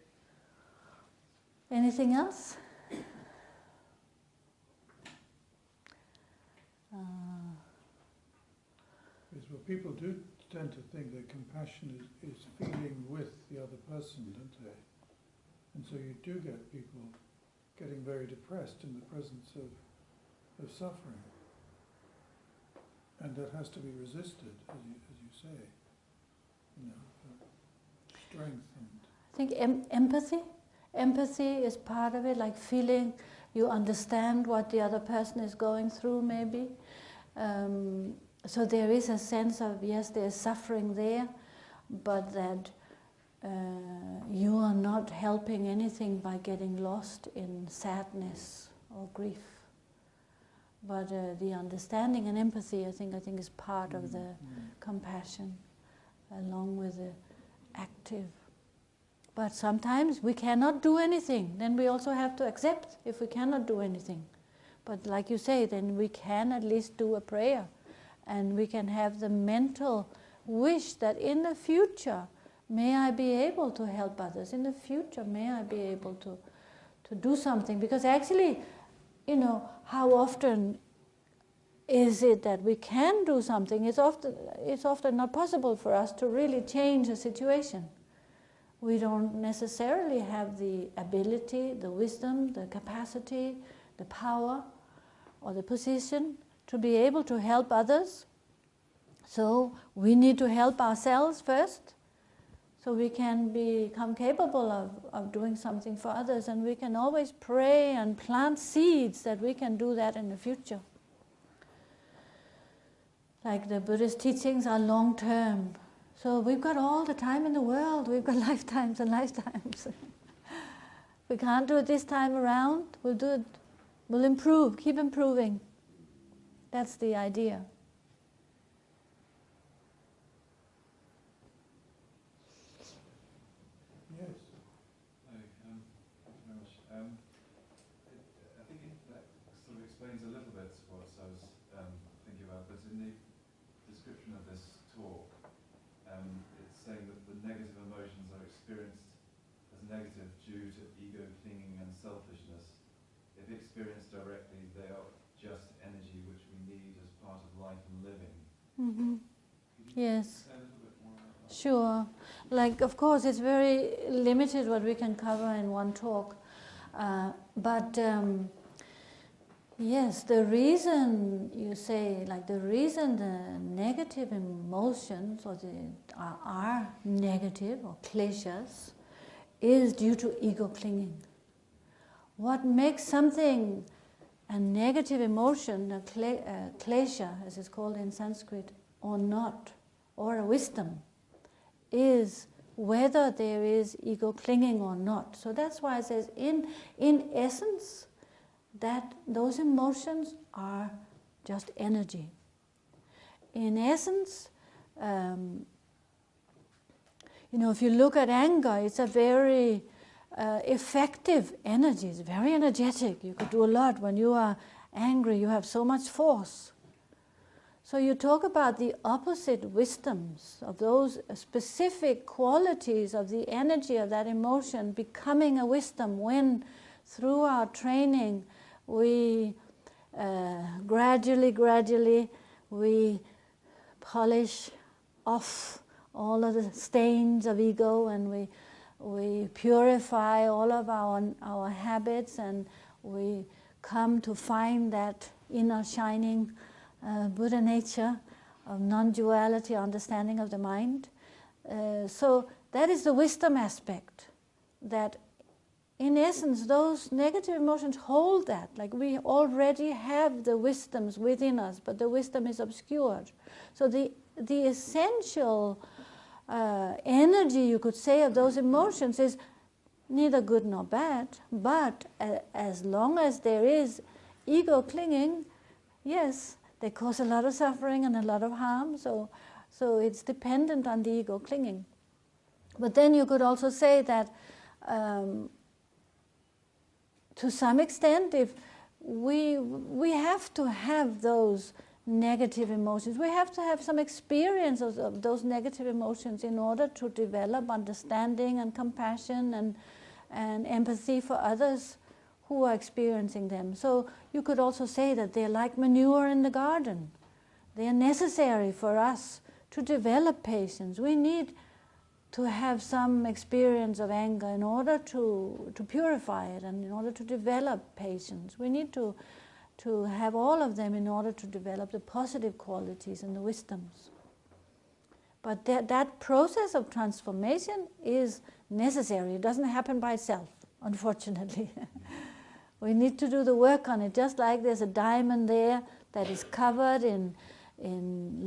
Anything else? Yes, well, people do tend to think that compassion is feeling with the other person, don't they? And so you do get people getting very depressed in the presence of suffering. And that has to be resisted, as you say. Strength and... I think empathy. Empathy is part of it, like feeling you understand what the other person is going through, maybe. So there is a sense of, yes, there's suffering there, but that you are not helping anything by getting lost in sadness or grief. But the understanding and empathy, I think is part of the compassion, along with the active. But sometimes we cannot do anything. Then we also have to accept if we cannot do anything. But like you say, then we can at least do a prayer, and we can have the mental wish that in the future, may I be able to help others. In the future, may I be able to do something. Because actually, how often is it that we can do something? It's often not possible for us to really change a situation. We don't necessarily have the ability, the wisdom, the capacity, the power, or the position to be able to help others. So we need to help ourselves first, so we can become capable of doing something for others, and we can always pray and plant seeds that we can do that in the future. Like the Buddhist teachings are long-term. So we've got all the time in the world. We've got lifetimes and lifetimes. We can't do it this time around. We'll do it. We'll improve, keep improving. That's the idea. Yes. Thank you very much. I think that sort of explains a little bit what I was thinking about, but in in the description of this talk, it's saying that the negative emotions are experienced as negative due to ego clinging and selfishness. If experienced directly, they are just energy which we need as part of life and living. Mm-hmm. Yes. Say a little bit more about that? Sure. Like, of course, it's very limited what we can cover in one talk. But yes, the reason you say, like the reason the negative emotions are negative or kleshas is due to ego clinging. What makes something a negative emotion, a klesha, as it's called in Sanskrit, or not, or a wisdom, is whether there is ego clinging or not. So that's why it says, in essence, that those emotions are just energy. In essence, if you look at anger, it's a very effective energy. It's very energetic. You could do a lot. When you are angry, you have so much force. So you talk about the opposite wisdoms of those specific qualities of the energy of that emotion becoming a wisdom when, through our training, we gradually we polish off all of the stains of ego, and we purify all of our habits, and we come to find that inner shining Buddha nature of non-duality, understanding of the mind. So that is the wisdom aspect, that in essence those negative emotions hold that, like we already have the wisdoms within us, but the wisdom is obscured. So the essential energy, you could say, of those emotions is neither good nor bad, but as long as there is ego clinging, yes, they cause a lot of suffering and a lot of harm, so it's dependent on the ego clinging. But then you could also say that to some extent, if we have to have those negative emotions, we have to have some experience of those negative emotions in order to develop understanding and compassion and empathy for others who are experiencing them. So you could also say that they're like manure in the garden. They are necessary for us to develop patience. We need to have some experience of anger in order to purify it and in order to develop patience. We need to have all of them in order to develop the positive qualities and the wisdoms. But that process of transformation is necessary. It doesn't happen by itself, unfortunately. We need to do the work on it, just like there's a diamond there that is covered in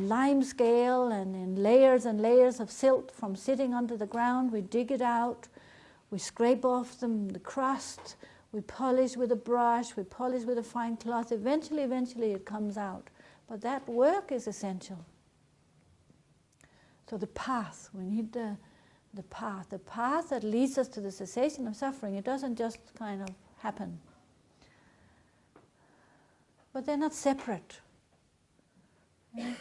lime scale and in layers and layers of silt from sitting under the ground. We dig it out, we scrape off the crust, we polish with a brush, we polish with a fine cloth. Eventually it comes out. But that work is essential. So the path, we need the path that leads us to the cessation of suffering. It doesn't just kind of happen. But they're not separate. Yeah.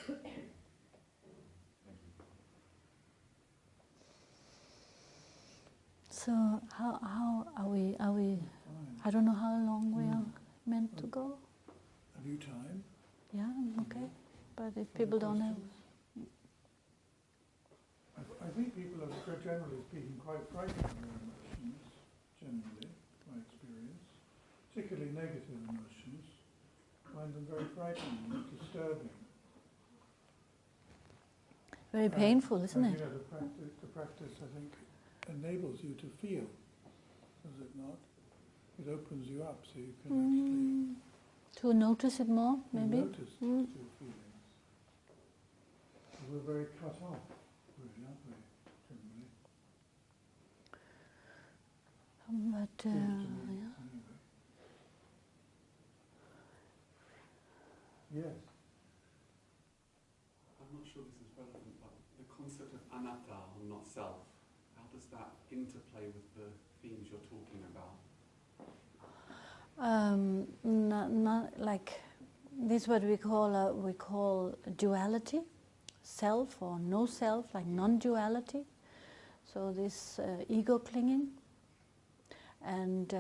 So how are we? I don't know how long we are meant to go. Have you time? Yeah, okay. But if people don't have... I think people are, generally speaking, quite frightened of their emotions, generally, my experience. Particularly negative emotions. Find them very frightening and disturbing. Very painful, isn't it? The practice, I think, enables you to feel, does it not? It opens you up so you can actually... To notice it more, maybe? Notice your feelings. We're very cut off, really, aren't we, generally? But, Anyway. Yes. I'm not sure this is relevant, but the concept of anatta, or not self, how does that interplay with the themes you're talking about? not like this is what we call duality, self or no self, like non-duality. So this ego clinging, and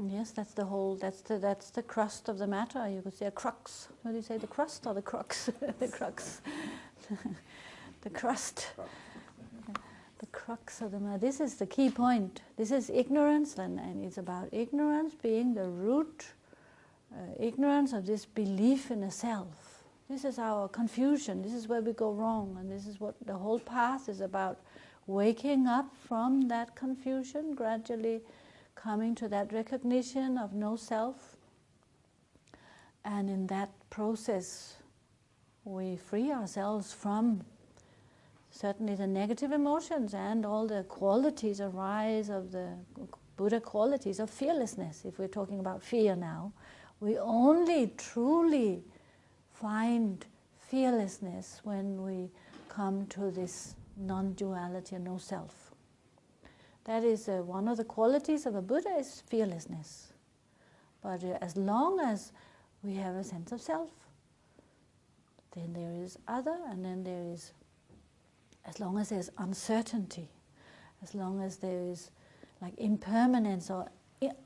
yes, that's the whole. That's the crust of the matter. You could say a crux. What do you say? The crust or the crux? The crux. The crust. The crux of the matter. This is the key point. This is ignorance, and it's about ignorance being the root. Ignorance of this belief in a self. This is our confusion. This is where we go wrong, and this is what the whole path is about: waking up from that confusion, gradually coming to that recognition of no self, and in that process we free ourselves from certainly the negative emotions and all the qualities arise of the Buddha qualities of fearlessness. If we're talking about fear now, we only truly find fearlessness when we come to this non-duality and no self. That is one of the qualities of a Buddha is fearlessness. But as long as we have a sense of self, then there is other, and then there is, as long as there's uncertainty, as long as there is like impermanence or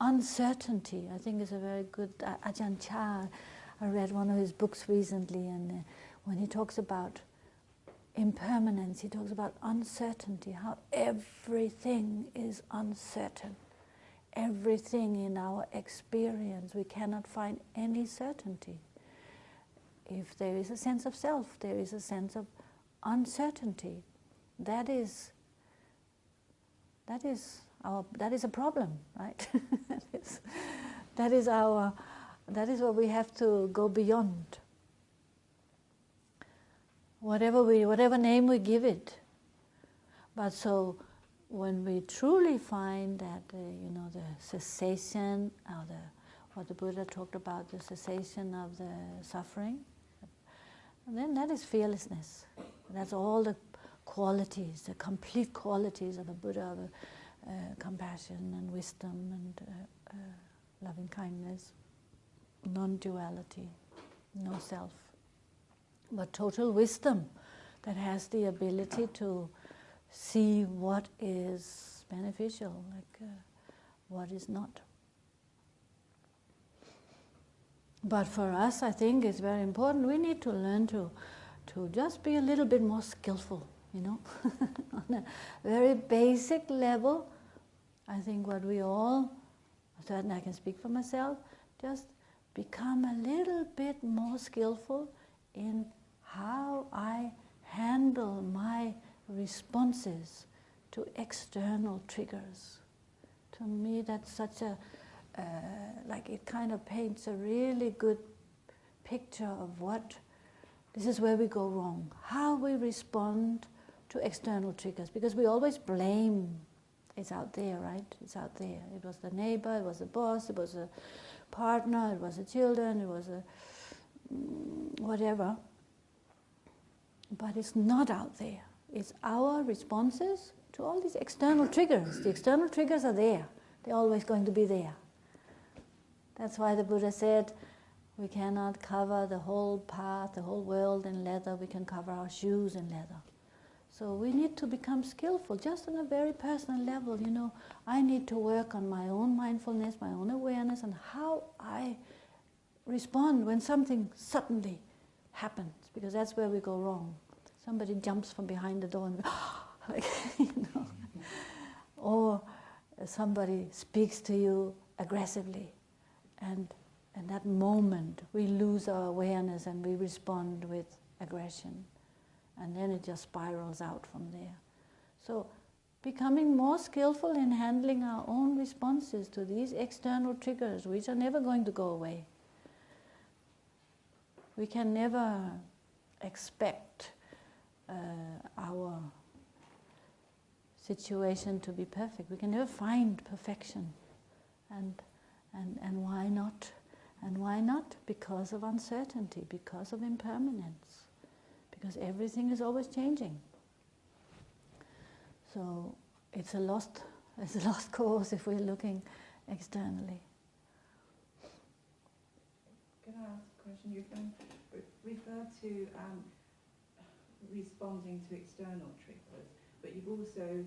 uncertainty. I think it's a very good Ajahn Chah. I read one of his books recently, and when he talks about impermanence, he talks about uncertainty, how everything is uncertain. Everything in our experience, we cannot find any certainty. If there is a sense of self, there is a sense of uncertainty. That is a problem, right? that is what we have to go beyond. Whatever name we give it. But so when we truly find that the cessation, or what the Buddha talked about, the cessation of the suffering, then that is fearlessness. That's all the qualities, the complete qualities of a Buddha, of compassion and wisdom and loving kindness, non-duality, no self. But total wisdom that has the ability to see what is beneficial, like what is not. But for us, I think it's very important. We need to learn to just be a little bit more skillful, on a very basic level. I think what we all, certainly I can speak for myself, just become a little bit more skillful in how I handle my responses to external triggers. To me, that's such a, like it kind of paints a really good picture of what, this is where we go wrong, how we respond to external triggers, because we always blame, it's out there, right? It's out there. It was the neighbor, it was the boss, it was a partner, it was the children, it was a whatever. But it's not out there. It's our responses to all these external triggers. The external triggers are there. They're always going to be there. That's why the Buddha said, we cannot cover the whole path, the whole world in leather. We can cover our shoes in leather. So we need to become skillful, just on a very personal level. I need to work on my own mindfulness, my own awareness, and how I respond when something suddenly happens, because that's where we go wrong. Somebody jumps from behind the door and like, or somebody speaks to you aggressively, and in that moment we lose our awareness and we respond with aggression, and then it just spirals out from there. So becoming more skillful in handling our own responses to these external triggers, which are never going to go away. We can never expect our situation to be perfect. We can never find perfection. And why not? And why not? Because of uncertainty, because of impermanence, because everything is always changing. So it's a lost cause if we're looking externally. Can I ask a question? You've referred to responding to external triggers, but you've also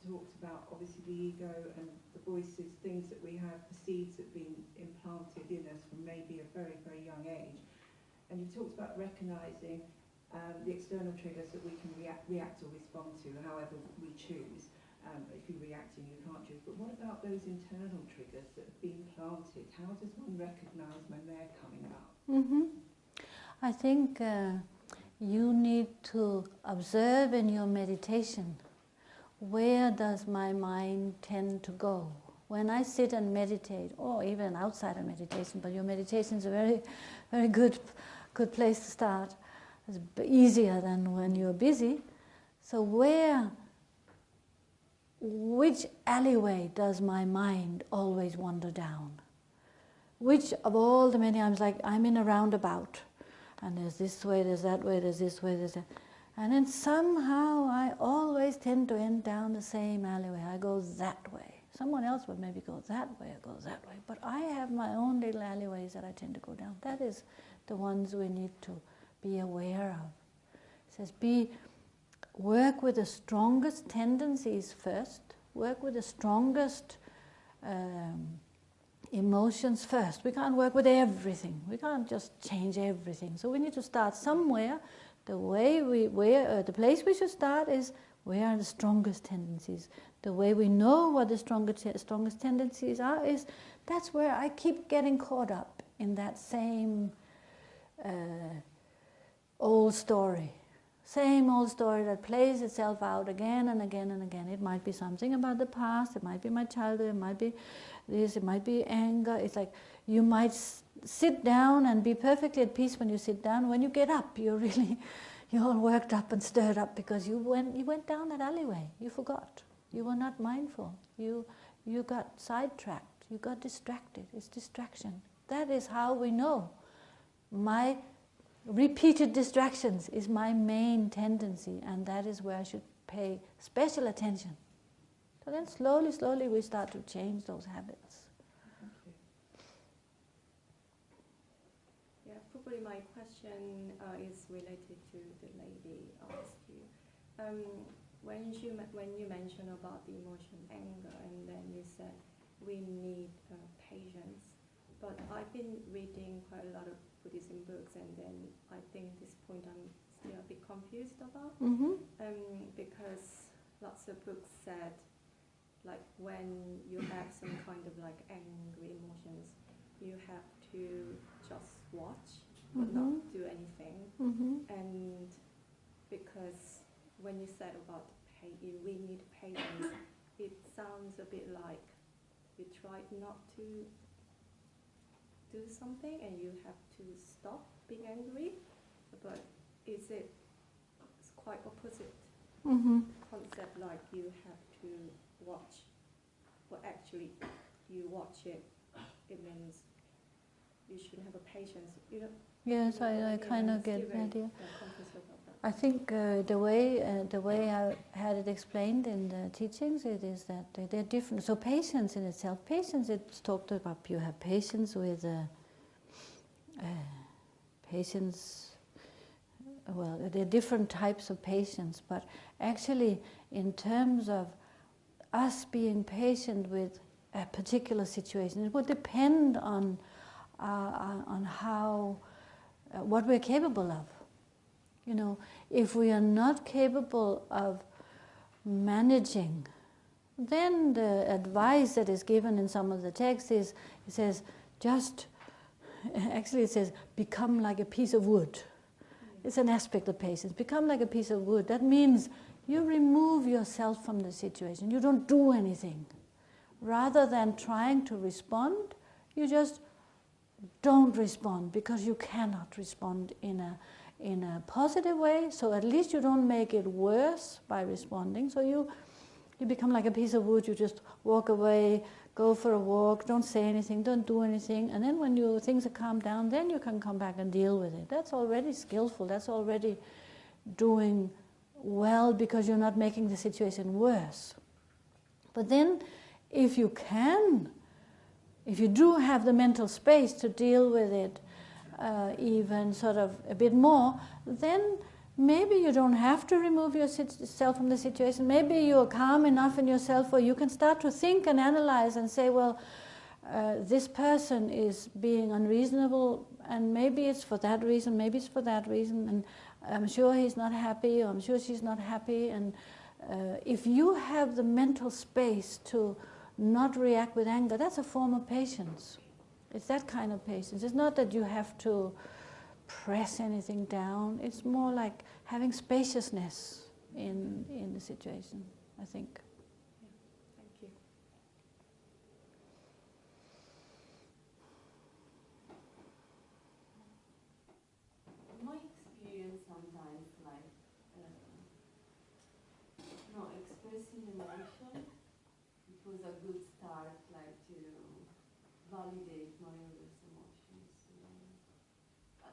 talked about obviously the ego and the voices, things that we have, the seeds that have been implanted in us from maybe a very, very young age. And you've talked about recognising the external triggers that we can react or respond to, however we choose. If you're reacting, you can't choose. But what about those internal triggers that have been planted? How does one recognise when they're coming up? I think you need to observe in your meditation, where does my mind tend to go? When I sit and meditate, or even outside of meditation, but your meditation is a very, very good place to start. It's easier than when you're busy. So which alleyway does my mind always wander down? Which of all the many, I'm in a roundabout, and there's this way, there's that way, there's this way, there's that. And then somehow I always tend to end down the same alleyway. I go that way. Someone else would maybe go that way or go that way. But I have my own little alleyways that I tend to go down. That is the ones we need to be aware of. It says, work with the strongest tendencies first. Work with the strongest emotions first. We can't work with everything. We can't just change everything. So we need to start somewhere. The place we should start is, where are the strongest tendencies? The way we know what the strongest tendencies are is, that's where I keep getting caught up in that same old story. Same old story that plays itself out again and again and again. It might be something about the past, it might be my childhood, it might be this, it might be anger. It's like you might sit down and be perfectly at peace when you sit down. When you get up, you're all worked up and stirred up because you went down that alleyway. You forgot. You were not mindful. You got sidetracked. You got distracted. It's distraction. That is how we know. My repeated distractions is my main tendency, and that is where I should pay special attention. So then slowly we start to change those habits. Yeah, probably my question is related to the lady asked you. When you mentioned about the emotion anger, and then you said we need patience, but I've been reading quite a lot of Buddhism books, and then I think this point I'm still a bit confused about, because lots of books said, like when you have some kind of like angry emotions, you have to just watch, but not do anything. And because when you said about we need patience, it sounds a bit like you tried not to do something and you have to stop being angry, but it's quite opposite concept, like you have to watch, but actually you watch it, it means you should have a patience. Yes, I kind of get the idea. I think the way I had it explained in the teachings, it is that they're different. So patience in itself, it's talked about, you have patience with patience. Well, there are different types of patience, but actually in terms of us being patient with a particular situation, it would depend on how what we're capable of. If we are not capable of managing, then the advice that is given in some of the texts is, it says, become like a piece of wood. It's an aspect of patience. Become like a piece of wood. That means you remove yourself from the situation. You don't do anything. Rather than trying to respond, you just don't respond, because you cannot respond in a positive way. So at least you don't make it worse by responding. So you become like a piece of wood. You just walk away, go for a walk, don't say anything, don't do anything, and then when things are calmed down, then you can come back and deal with it. That's already skillful. That's already doing well, because you're not making the situation worse. But then if you do have the mental space to deal with it even sort of a bit more, then maybe you don't have to remove yourself from the situation. Maybe you're calm enough in yourself where you can start to think and analyze and say, well, this person is being unreasonable, and maybe it's for that reason, maybe it's for that reason, and I'm sure he's not happy, or I'm sure she's not happy. And if you have the mental space to not react with anger, that's a form of patience. It's that kind of patience. It's not that you have to press anything down. It's more like having spaciousness in the situation, I think. Thank you. My experience sometimes, like, expressing emotion, it was a good start, like, to validate my own emotions.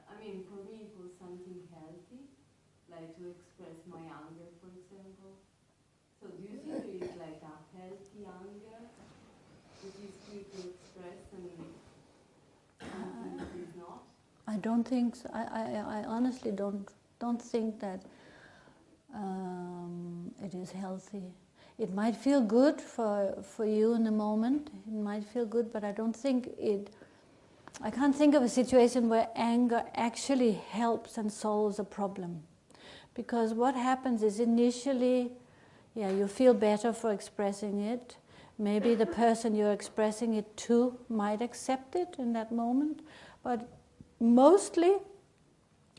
I mean, for me, it was something healthy, like to express my anger, for example. So do you think there is like a healthy anger that is free to express and something that is not? I don't think so. I honestly don't think that it is healthy. It might feel good for you in the moment. It might feel good, but I don't think it. I can't think of a situation where anger actually helps and solves a problem, because what happens is initially, you feel better for expressing it. Maybe the person you're expressing it to might accept it in that moment, but mostly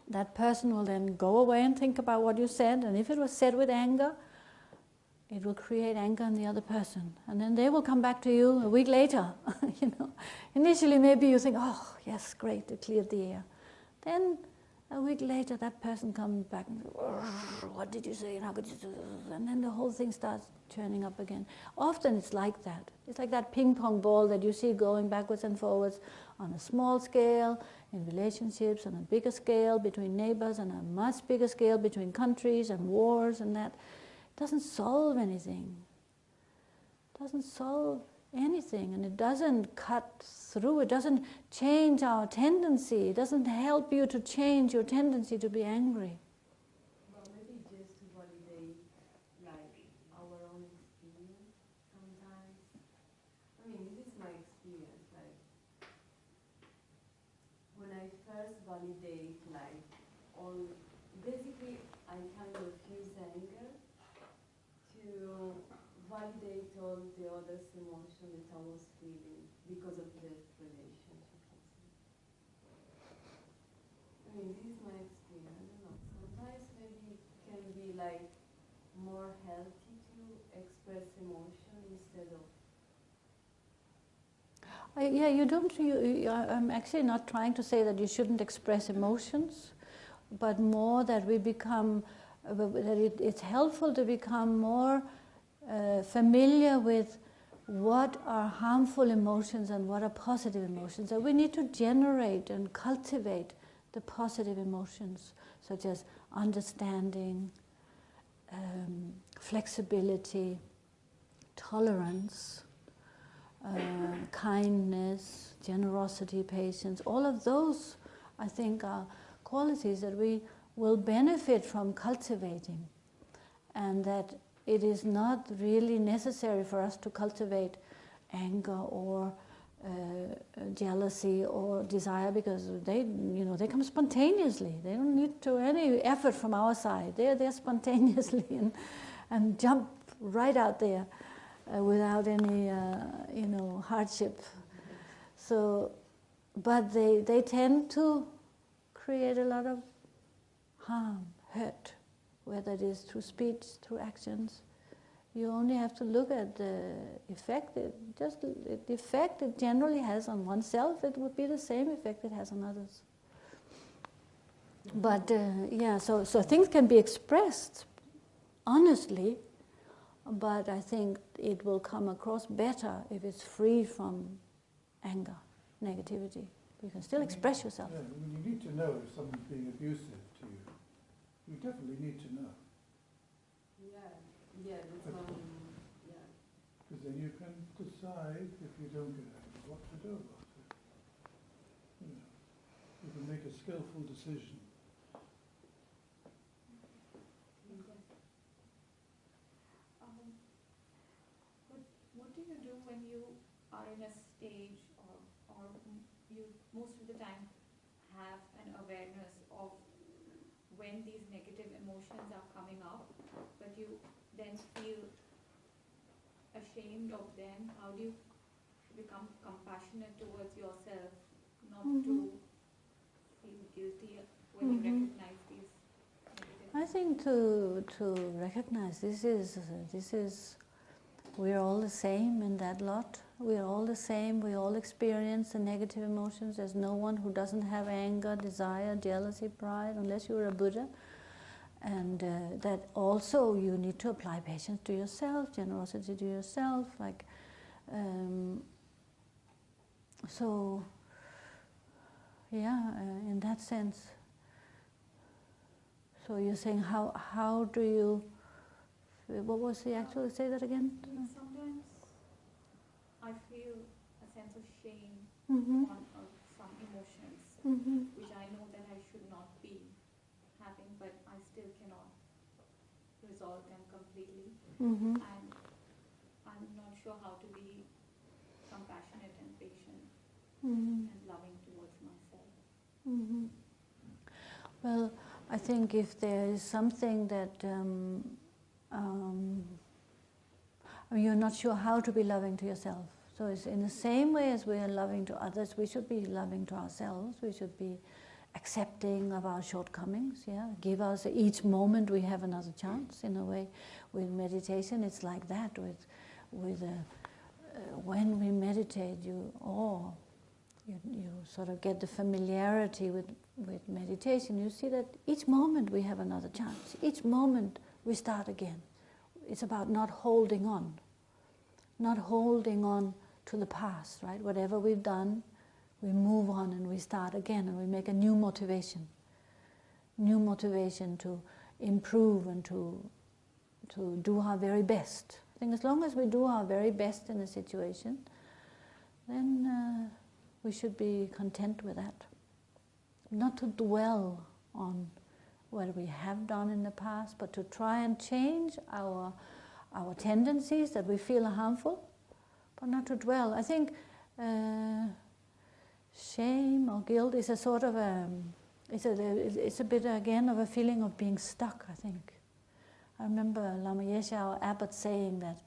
that person will then go away and think about what you said, and if it was said with anger, it will create anger in the other person, and then they will come back to you a week later. Initially maybe you think, oh yes, great, it cleared the air. Then a week later that person comes back and says, what did you say and how could you do this? And then the whole thing starts turning up again. Often it's like that. It's like that ping pong ball that you see going backwards and forwards on a small scale, in relationships, on a bigger scale between neighbors, on a much bigger scale between countries and wars and that. It doesn't solve anything. It doesn't solve anything, and it doesn't cut through. It doesn't change our tendency. It doesn't help you to change your tendency to be angry. Well, maybe just to validate, like, our own experience sometimes. I mean, this is my experience, like, when I first validate, like, all, basically, I kind of use anger to validate all the other emotion that I was feeling because of the relationship. I mean, this is my experience. I don't know. Sometimes maybe it can be like more healthy to express emotion instead of. You don't. I'm actually not trying to say that you shouldn't express emotions, but more that we become. That it's helpful to become more familiar with what are harmful emotions and what are positive emotions. So we need to generate and cultivate the positive emotions, such as understanding, flexibility, tolerance, kindness, generosity, patience. All of those, I think, are qualities that we will benefit from cultivating, and that it is not really necessary for us to cultivate anger or jealousy or desire, because they come spontaneously. They don't need any effort from our side. They're there spontaneously and jump right out there without any hardship. So, but they tend to create a lot of harm, hurt, whether it is through speech, through actions. You only have to look at the effect. The effect it generally has on oneself, it would be the same effect it has on others. But so things can be expressed honestly, but I think it will come across better if it's free from anger, negativity. You can still express yourself. Yeah, you need to know if someone's being abusive to you. You definitely need to know. Yeah, that's Because then you can decide, if you don't get angry, what to do about it. You can make a skillful decision. What do you do when you are in a stage or you most of the time have an awareness of when these negative emotions are coming up, but you then feel ashamed of them? How do you become compassionate towards yourself, not to feel guilty when you recognize these negative I think to recognize this is we're all the same in that lot. We're all the same. We all experience the negative emotions. There's no one who doesn't have anger, desire, jealousy, pride, unless you're a Buddha. And that also you need to apply patience to yourself, generosity to yourself. Like, so, yeah, in that sense. So you're saying how do you? What was the actual? Say that again. Sometimes I feel a sense of shame Mm-hmm. on some emotions, Mm-hmm. which I know that I should not be having, but I still cannot resolve them completely. Mm-hmm. And I'm not sure how to be compassionate and patient Mm-hmm. and loving towards myself. Mm-hmm. Well, I think if there is something that you're not sure how to be loving to yourself. So it's in the same way as we are loving to others, we should be loving to ourselves. We should be accepting of our shortcomings. Yeah, give us each moment we have another chance. In a way, with meditation, it's like that. When we meditate, you sort of get the familiarity with meditation. You see that each moment we have another chance. Each moment we start again. It's about not holding on to the past, right? Whatever we've done, we move on and we start again, and we make a new motivation to improve and to do our very best. I think as long as we do our very best in a situation, then we should be content with that. Not to dwell on what we have done in the past, but to try and change our tendencies that we feel are harmful, but not to dwell. I think shame or guilt is a sort of it's a bit again of a feeling of being stuck, I think. I remember Lama Yeshe, our abbot, saying that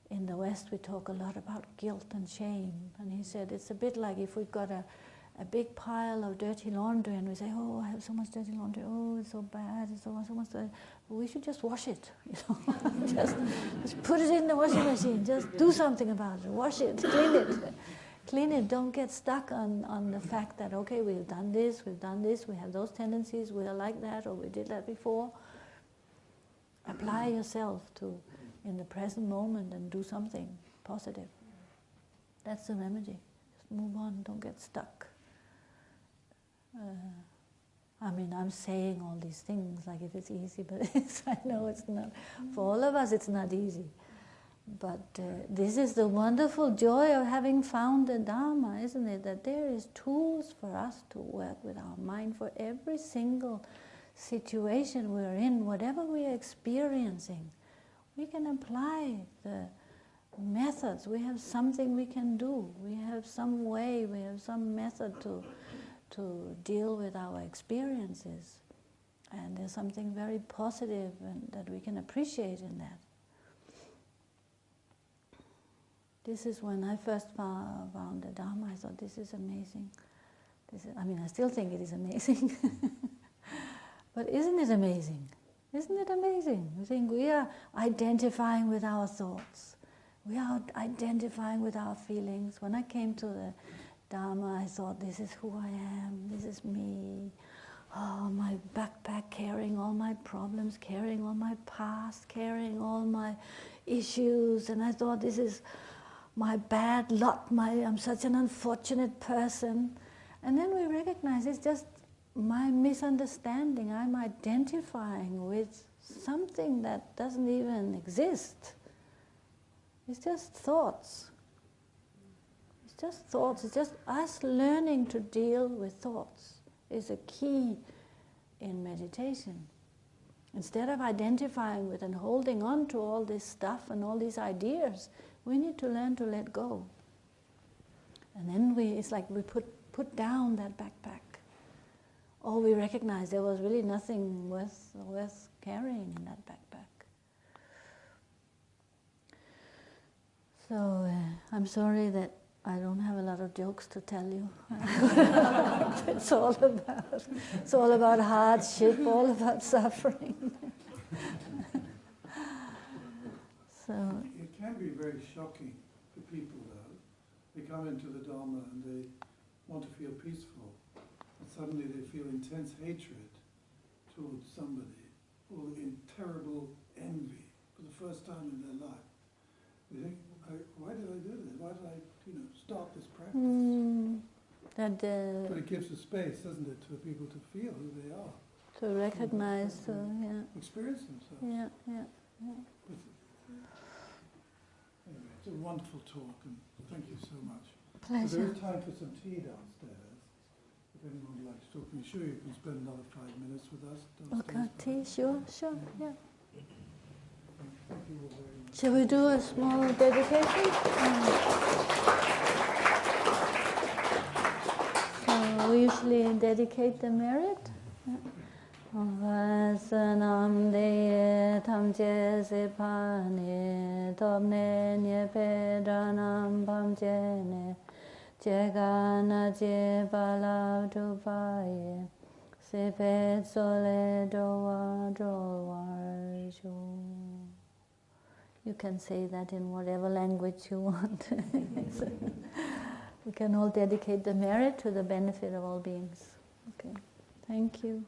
in the West we talk a lot about guilt and shame, and he said it's a bit like if we've got a big pile of dirty laundry and we say, oh, I have so much dirty laundry, oh, it's so bad, it's so much dirty. We should just wash it, just put it in the washing machine, just do something about it, wash it, clean it, don't get stuck on the fact that, okay, we've done this, we have those tendencies, we are like that, or we did that before. Apply yourself to in the present moment and do something positive. That's the remedy. Just move on, don't get stuck. I'm saying all these things like if it's easy, but I know it's not. For all of us, it's not easy. But this is the wonderful joy of having found the Dharma, isn't it? That there is tools for us to work with our mind for every single situation we're in, whatever we are experiencing. We can apply the methods. We have something we can do. We have some way, we have some method to deal with our experiences. And there's something very positive and that we can appreciate in that. This is when I first found the Dharma, I thought, this is amazing. I still think it is amazing. But isn't it amazing? Isn't it amazing? I think we are identifying with our thoughts. We are identifying with our feelings. When I came to the Dharma, I thought, this is who I am, this is me. Oh, my backpack carrying all my problems, carrying all my past, carrying all my issues. And I thought, this is my bad lot, I'm such an unfortunate person. And then we recognize it's just my misunderstanding. I'm identifying with something that doesn't even exist. It's just thoughts. It's just thoughts. It's just us learning to deal with thoughts is a key in meditation. Instead of identifying with and holding on to all this stuff and all these ideas, we need to learn to let go. And then it's like we put down that backpack. Or we recognize there was really nothing worth carrying in that backpack. So I'm sorry that I don't have a lot of jokes to tell you. It's all about hardship, all about suffering. So it can be very shocking for people, though. They come into the Dharma and they want to feel peaceful, and suddenly they feel intense hatred towards somebody, or in terrible envy for the first time in their life. They think, why did I do this? Why did I, start this practice? But it gives a space, doesn't it, for people to feel who they are. To recognize, experience themselves. Yeah. Anyway, it's a wonderful talk, and thank you so much. Pleasure. So there is time for some tea downstairs. If anyone would like to talk, I'm sure you can spend another 5 minutes with us downstairs. Okay, tea, sure, yeah. Thank you all very much. Shall we do a small dedication? So we usually dedicate the merit. Vasanam deye tamche sepane topne nyepe dranam pamche ne chega na je balav tupaye sepe sole dowa dowa. You can say that in whatever language you want. We can all dedicate the merit to the benefit of all beings. Okay, thank you.